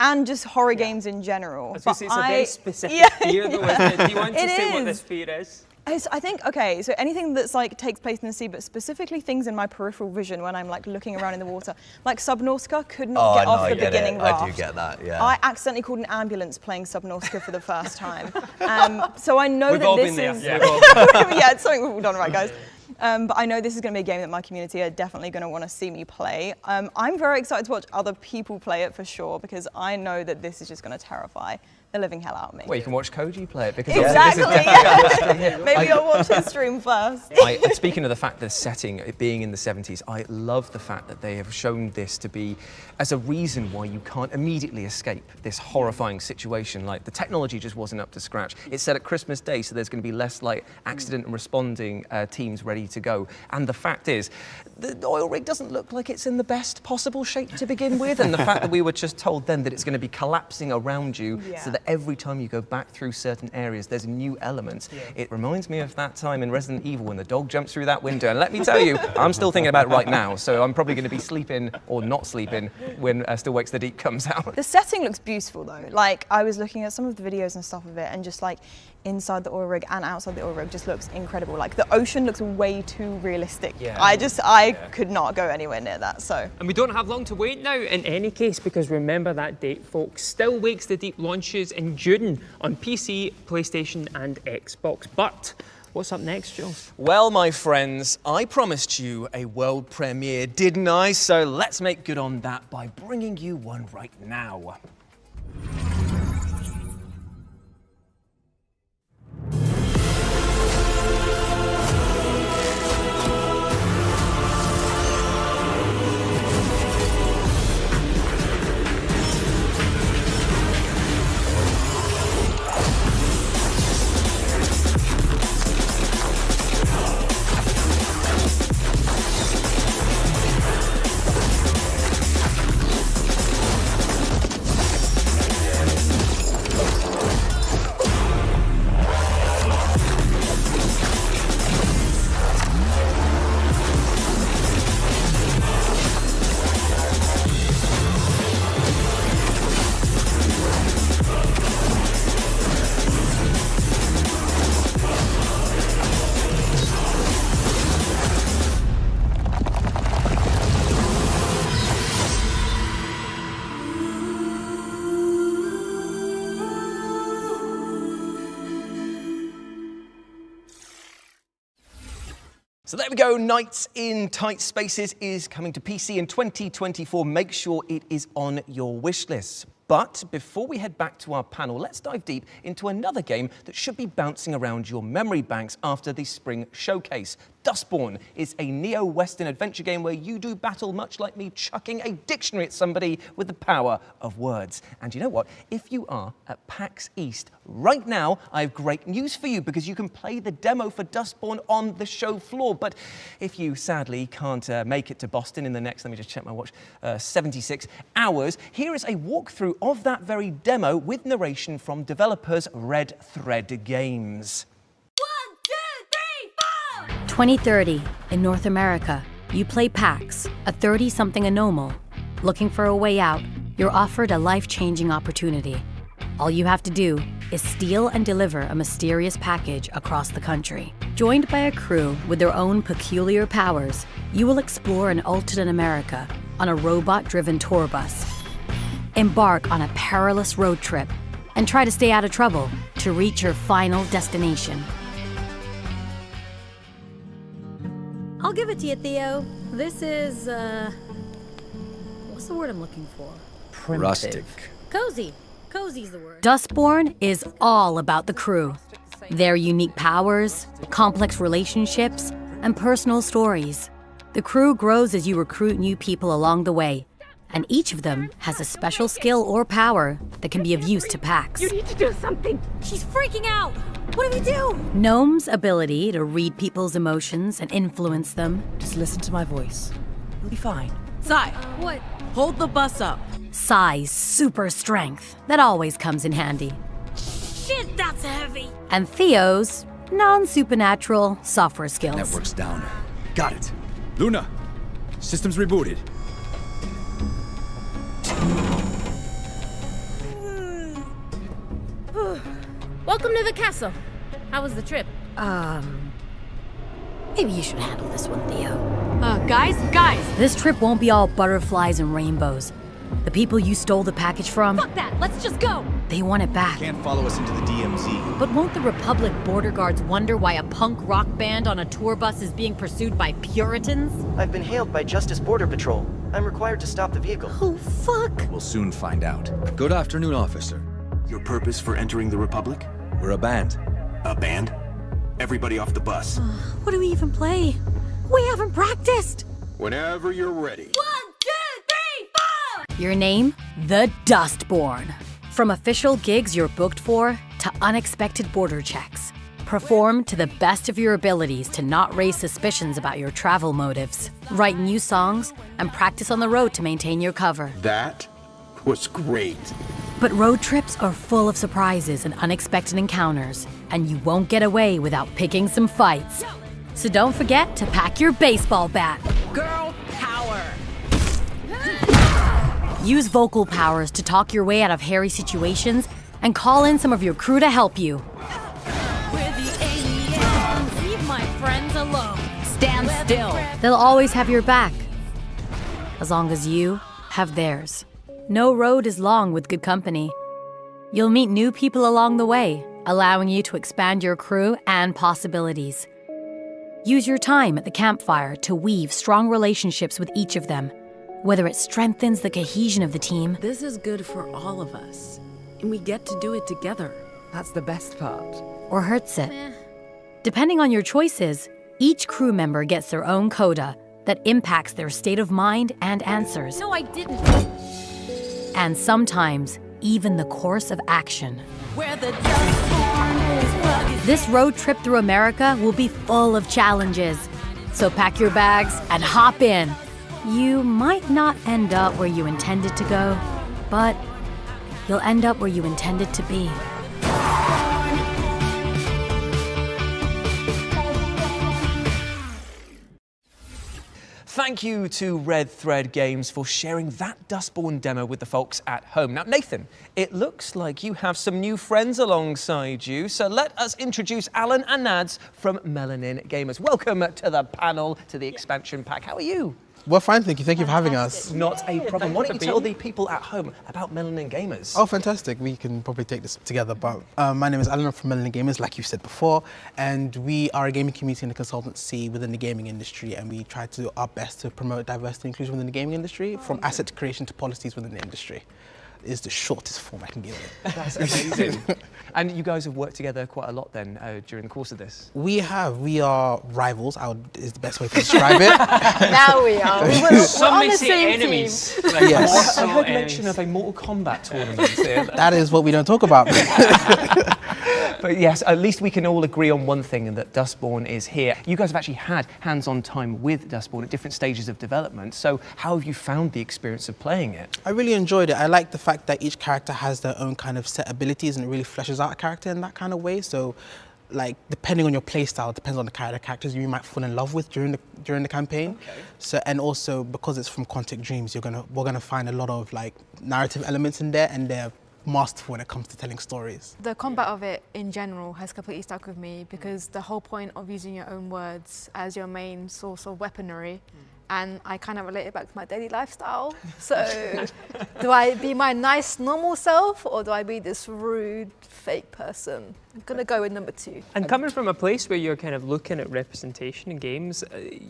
and just horror games in general. It's a very specific fear though, isn't it? Do you want to say what this fear is? I think, okay, so anything that's like takes place in the sea, but specifically things in my peripheral vision when I'm like looking around in the water. Like Subnautica could not get off the beginning raft. I do get that, yeah. I accidentally called an ambulance playing Subnautica for the first time. So I know we've that all this been there. is... Yeah, yeah, it's something we've all done, right, guys? But I know this is going to be a game that my community are definitely going to want to see me play. I'm very excited to watch other people play it for sure, because I know that this is just going to terrify the living hell out of me. Well, you can watch Koji play it, because exactly. this is definitely Maybe I'll watch his stream first. Speaking of the fact that the setting, it being in the 70s, I love the fact that they have shown this to be as a reason why you can't immediately escape this horrifying situation. Like, the technology just wasn't up to scratch. It's set at Christmas Day, so there's going to be less like accident and responding teams ready to go. And the fact is, the oil rig doesn't look like it's in the best possible shape to begin with. And the fact that we were just told then that it's going to be collapsing around you, so that every time you go back through certain areas, there's a new element. It reminds me of that time in Resident Evil when the dog jumps through that window. And let me tell you, I'm still thinking about it right now, so I'm probably going to be sleeping or not sleeping when Still Wakes the Deep comes out. The setting looks beautiful though. Like, I was looking at some of the videos and stuff of it, and just like inside the oil rig and outside the oil rig just looks incredible. Like, the ocean looks way too realistic. I could not go anywhere near that, so. And we don't have long to wait now in any case, because remember that date, folks. Still Wakes the Deep launches in June on PC, PlayStation and Xbox. But what's up next, Jules? Well, my friends, I promised you a world premiere, didn't I? So let's make good on that by bringing you one right now. So there we go, Nights in Tight Spaces is coming to PC in 2024. Make sure it is on your wish list. But before we head back to our panel, let's dive deep into another game that should be bouncing around your memory banks after the spring showcase. Dustborn is a neo-Western adventure game where you do battle much like me chucking a dictionary at somebody with the power of words. And you know what? If you are at PAX East right now, I have great news for you, because you can play the demo for Dustborn on the show floor. But if you sadly can't make it to Boston in the next, let me just check my watch, 76 hours, here is a walkthrough of that very demo with narration from developers Red Thread Games. 2030, in North America, you play PAX, a 30-something anomal. Looking for a way out, you're offered a life-changing opportunity. All you have to do is steal and deliver a mysterious package across the country. Joined by a crew with their own peculiar powers, you will explore an alternate America on a robot-driven tour bus. Embark on a perilous road trip and try to stay out of trouble to reach your final destination. I'll give it to you, Theo. This is, what's the word I'm looking for? Primitive. Rustic. Cozy. Cozy's the word. Dustborn is all about the crew. Their unique powers, complex relationships, and personal stories. The crew grows as you recruit new people along the way, and each of them has a special skill or power that can be of use to PAX. You need to do something. She's freaking out. What do we do? Gnome's ability to read people's emotions and influence them. Just listen to my voice. You'll be fine. Sai, what? Hold the bus up. Sai's super strength that always comes in handy. Shit, that's heavy. And Theo's non-supernatural software skills. Network's down. Got it. Luna, system's rebooted. Welcome to the castle. How was the trip? Maybe you should handle this one, Theo. Guys. This trip won't be all butterflies and rainbows. The people you stole the package from, Fuck that! Let's just go! they want it back. Can't follow us into the DMZ. But won't the Republic border guards wonder why a punk rock band on a tour bus is being pursued by Puritans? I've been hailed by Justice Border Patrol. I'm required to stop the vehicle. Oh, fuck! We'll soon find out. Good afternoon, officer. Your purpose for entering the Republic? We're a band. A band? Everybody off the bus. What do we even play? We haven't practiced! Whenever you're ready. 1, 2, 3, 4! Your name? The Dustborn. From official gigs you're booked for to unexpected border checks. Perform to the best of your abilities to not raise suspicions about your travel motives. Write new songs and practice on the road to maintain your cover. That was great. But road trips are full of surprises and unexpected encounters, and you won't get away without picking some fights. So don't forget to pack your baseball bat. Girl power! Use vocal powers to talk your way out of hairy situations and call in some of your crew to help you. We're the aliens! Leave my friends alone! Stand still. They'll always have your back, as long as you have theirs. No road is long with good company. You'll meet new people along the way, allowing you to expand your crew and possibilities. Use your time at the campfire to weave strong relationships with each of them, whether it strengthens the cohesion of the team. This is good for all of us, and we get to do it together. That's the best part. Or hurts it. Depending on your choices, each crew member gets their own coda that impacts their state of mind and answers. No, I didn't! And sometimes, even the course of action. Where the Dustborn is plugged. This road trip through America will be full of challenges. So pack your bags and hop in. You might not end up where you intended to go, but you'll end up where you intended to be. Thank you to Red Thread Games for sharing that Dustborn demo with the folks at home. Now, Nathan, it looks like you have some new friends alongside you, so let us introduce Alan and Nads from Melanin Gamers. Welcome to the panel, to the expansion pack. How are you? Well, fine, thank you. Thank you for having us. Not a problem. Why don't you tell the people at home about Melanin Gamers? Oh, fantastic. We can probably take this together. But my name is Alan from Melanin Gamers, like you said before. And we are a gaming community and a consultancy within the gaming industry. And we try to do our best to promote diversity and inclusion within the gaming industry, from asset creation to policies within the industry. Is the shortest form I can give it. That's amazing. And you guys have worked together quite a lot then during the course of this? We have. We are rivals, is the best way to describe it. Now we are. We're on the same enemies. team. Yes. I heard mention of a Mortal Kombat tournament here. That is what we don't talk about. But yes, at least we can all agree on one thing, and that Dustborn is here. You guys have actually had hands-on time with Dustborn at different stages of development. So how have you found the experience of playing it? I really enjoyed it. I like the fact that each character has their own kind of set abilities and it really fleshes out a character in that kind of way. So, like, depending on your play style, depends on the characters you might fall in love with during the campaign. Okay. So, and also because it's from Quantic Dreams, we're gonna find a lot of like narrative elements in there, and they're masterful when it comes to telling stories. The combat of it in general has completely stuck with me, because the whole point of using your own words as your main source of weaponry, and I kind of relate it back to my daily lifestyle. So do I be my nice normal self, or do I be this rude fake person? I'm gonna go with number 2. And coming from a place where you're kind of looking at representation in games,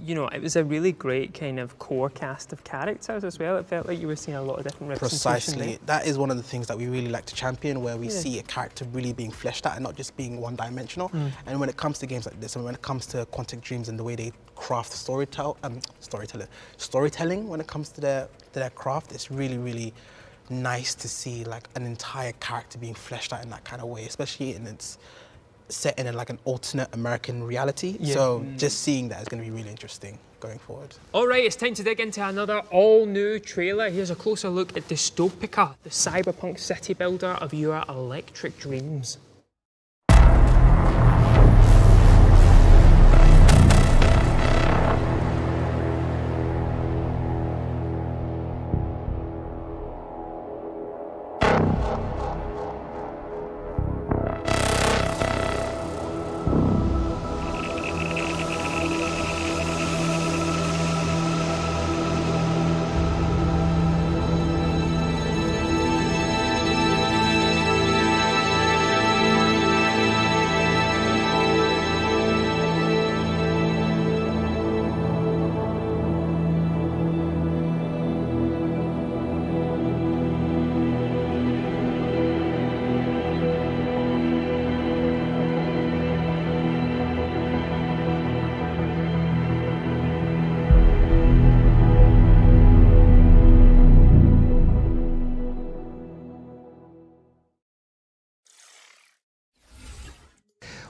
you know, it was a really great kind of core cast of characters as well. It felt like you were seeing a lot of different representation. Precisely. That is one of the things that we really like to champion, where we see a character really being fleshed out and not just being one-dimensional. And when it comes to games like this, and when it comes to Quantic Dreams and the way they craft storytelling, when it comes to their craft, it's really, really nice to see like an entire character being fleshed out in that kind of way, especially in its set in like an alternate American reality. Yeah. So just seeing that is going to be really interesting going forward. All right, it's time to dig into another all-new trailer. Here's a closer look at Dystopica, the cyberpunk city builder of your electric dreams.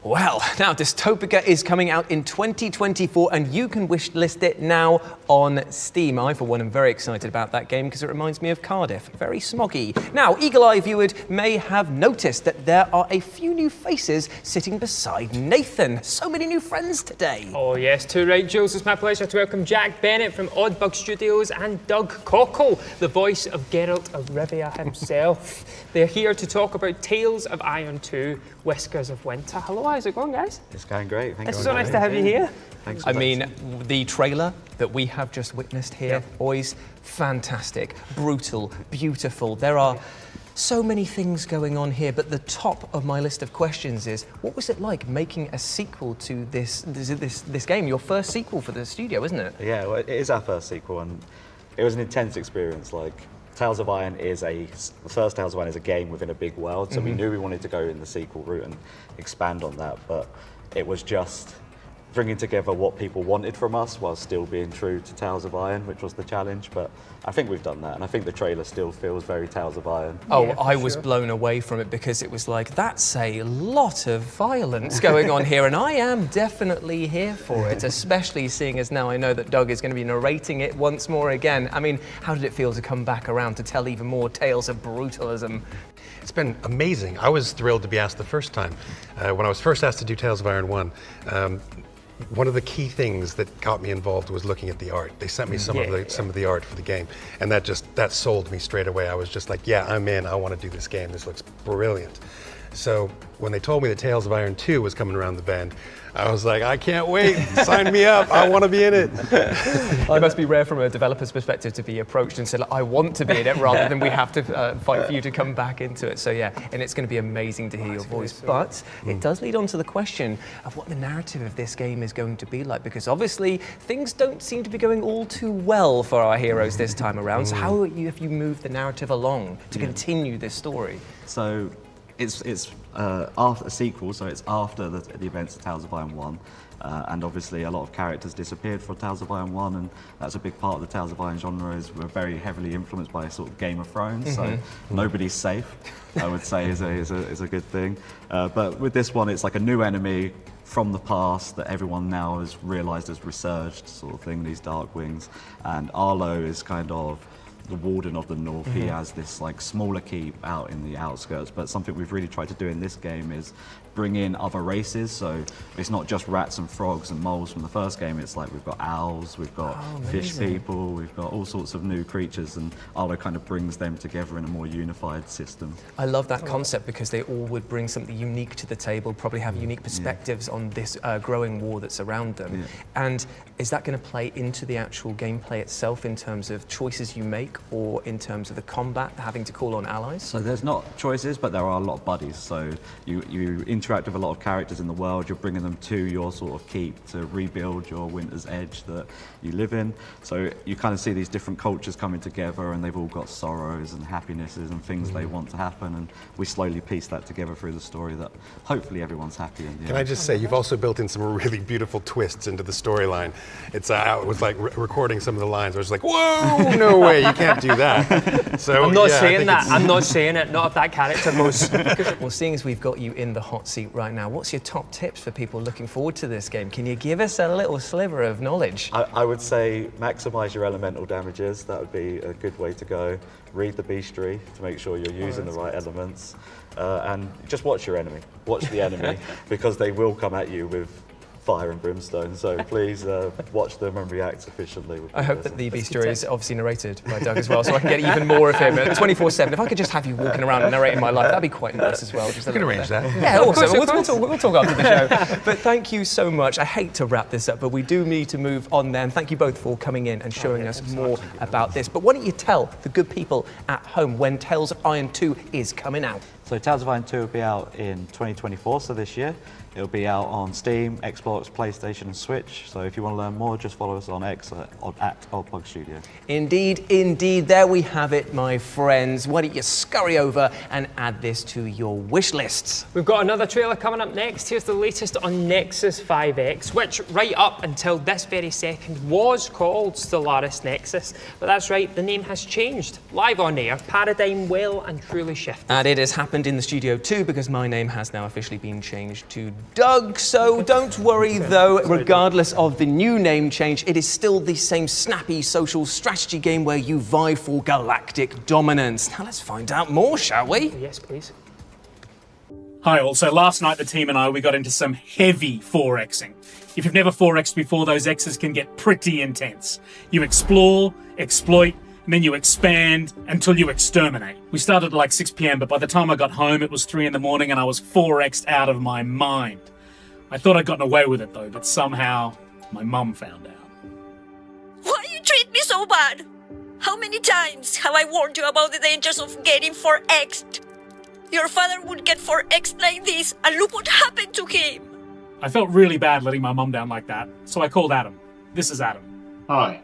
Well, now Dystopica is coming out in 2024 and you can wishlist it now on Steam. I, for one, am very excited about that game because it reminds me of Cardiff. Very smoggy. Now, eagle-eye viewers may have noticed that there are a few new faces sitting beside Nathan. So many new friends today. Oh yes, too right, Jules. It's my pleasure to welcome Jack Bennett from Oddbug Studios and Doug Cockle, the voice of Geralt of Rivia himself. They're here to talk about Tales of Iron 2, Whiskers of Winter. Hello, how's it going, guys? It's going great. Thank you. It's so nice to have you here. Thanks. I mean, the trailer that we have just witnessed here, boys, fantastic, brutal, beautiful. There are so many things going on here, but the top of my list of questions is, what was it like making a sequel to this game? Your first sequel for the studio, isn't it? Yeah, well, it is our first sequel, and it was an intense experience. Like, Tales of Iron the first Tales of Iron is a game within a big world, so we knew we wanted to go in the sequel route and expand on that, but it was just bringing together what people wanted from us while still being true to Tales of Iron, which was the challenge. But I think we've done that, and I think the trailer still feels very Tales of Iron. Oh, yeah, I was blown away from it because it was like, that's a lot of violence going on here, and I am definitely here for it, especially seeing as now I know that Doug is going to be narrating it once more again. I mean, how did it feel to come back around to tell even more tales of brutalism? It's been amazing. I was thrilled to be asked the first time. When I was first asked to do Tales of Iron 1, one of the key things that got me involved was looking at the art. They sent me some of the art for the game, and that sold me straight away. I was just like, yeah, I'm in. I want to do this game. This looks brilliant. So when they told me that Tales of Iron 2 was coming around the bend, I was like, I can't wait. Sign me up. I want to be in it. It must be rare from a developer's perspective to be approached and say, I want to be in it, rather than we have to fight for you to come back into it. So yeah, and it's going to be amazing to hear your voice. But it does lead on to the question of what the narrative of this game is going to be like, because obviously things don't seem to be going all too well for our heroes this time around. So how have you moved the narrative along to continue this story? So it's after a sequel, so it's after the events of Tales of Iron 1. And obviously a lot of characters disappeared from Tales of Iron 1, and that's a big part of the Tales of Iron genre. Is we're very heavily influenced by sort of Game of Thrones, so nobody's safe, I would say, is a good thing. But with this one, it's like a new enemy from the past that everyone now has realised has resurged, sort of thing, these Dark Wings. And Arlo is kind of the Warden of the North. He has this like smaller keep out in the outskirts, but something we've really tried to do in this game is bring in other races, so it's not just rats and frogs and moles from the first game. It's like we've got owls, we've got fish people, we've got all sorts of new creatures, and Arlo kind of brings them together in a more unified system. I love that concept because they all would bring something unique to the table, probably have unique perspectives on this growing war that's around them. And is that going to play into the actual gameplay itself in terms of choices you make, or in terms of the combat, having to call on allies? So there's not choices, but there are a lot of buddies. So you interact with a lot of characters in the world. You're bringing them to your sort of keep to rebuild your Winter's Edge that you live in. So you kind of see these different cultures coming together, and they've all got sorrows and happinesses and things they want to happen, and we slowly piece that together through the story that hopefully everyone's happy in. Can I just say, you've also built in some really beautiful twists into the storyline. It's it was like recording some of the lines. I was like, whoa, no way, you can't do that. So I'm not saying that. I'm not saying it. Not if that character goes. Well, seeing as we've got you in the hot seat right now, what's your top tips for people looking forward to this game? Can you give us a little sliver of knowledge? I would say maximise your elemental damages. That would be a good way to go. Read the bestiary to make sure you're using the right elements. And just watch your enemy. Watch the enemy, because they will come at you with fire and brimstone, so please watch them and react sufficiently. I hope that the bestiary is obviously narrated by Doug as well, so I can get even more of him 24/7. If I could just have you walking around and narrating my life, that'd be quite nice as well. Just we can arrange that. Yeah, awesome. We'll talk after the show. But thank you so much. I hate to wrap this up, but we do need to move on then. Thank you both for coming in and showing us more about this. But why don't you tell the good people at home when Tales of Iron 2 is coming out? So Tales of Iron 2 will be out in 2024, so this year. It'll be out on Steam, Xbox, PlayStation and Switch. So if you want to learn more, just follow us on X at Oddbug Studio. Indeed, indeed. There we have it, my friends. Why don't you scurry over and add this to your wish lists? We've got another trailer coming up next. Here's the latest on Nexus 5X, which right up until this very second was called Stellaris Nexus. But that's right, the name has changed. Live on air, paradigm well and truly shifted. And it has happened happened in the studio too, because my name has now officially been changed to Doug. So don't worry though, regardless of the new name change, it is still the same snappy social strategy game where you vie for galactic dominance. Now let's find out more, shall we? Yes, please. Hi all, so last night the team and I, we got into some heavy 4Xing. If you've never 4X'd before, those X's can get pretty intense. You explore, exploit, and then you expand until you exterminate. We started at like 6 p.m, but by the time I got home, it was 3 in the morning and I was 4X'd out of my mind. I thought I'd gotten away with it though, but somehow my mum found out. Why you treat me so bad? How many times have I warned you about the dangers of getting 4X'd? Your father would get 4X'd like this, and look what happened to him. I felt really bad letting my mum down like that, so I called Adam. This is Adam. Hi.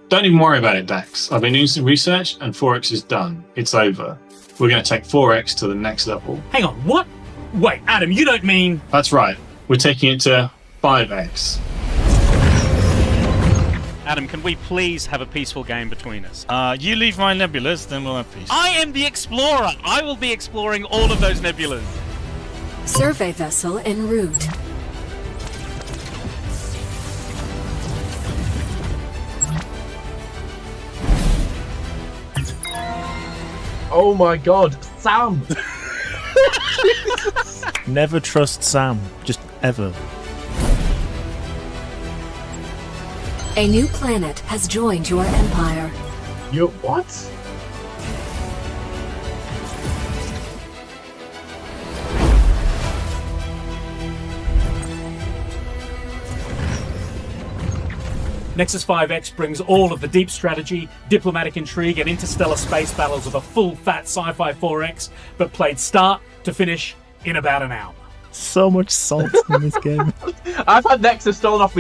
Don't even worry about it, Dax. I've been doing some research and 4X is done. It's over. We're going to take 4X to the next level. Hang on, what? Wait, Adam, you don't mean... That's right. We're taking it to 5X. Adam, can we please have a peaceful game between us? You leave my nebulas, then we'll have peace. I am the explorer! I will be exploring all of those nebulas. Survey vessel en route. Oh my god, Sam! Never trust Sam, just ever. A new planet has joined your empire. You what? Nexus 5X brings all of the deep strategy, diplomatic intrigue, and interstellar space battles of a full fat sci-fi 4X, but played start to finish in about an hour. So much salt in this game. I've had Nexus stolen off me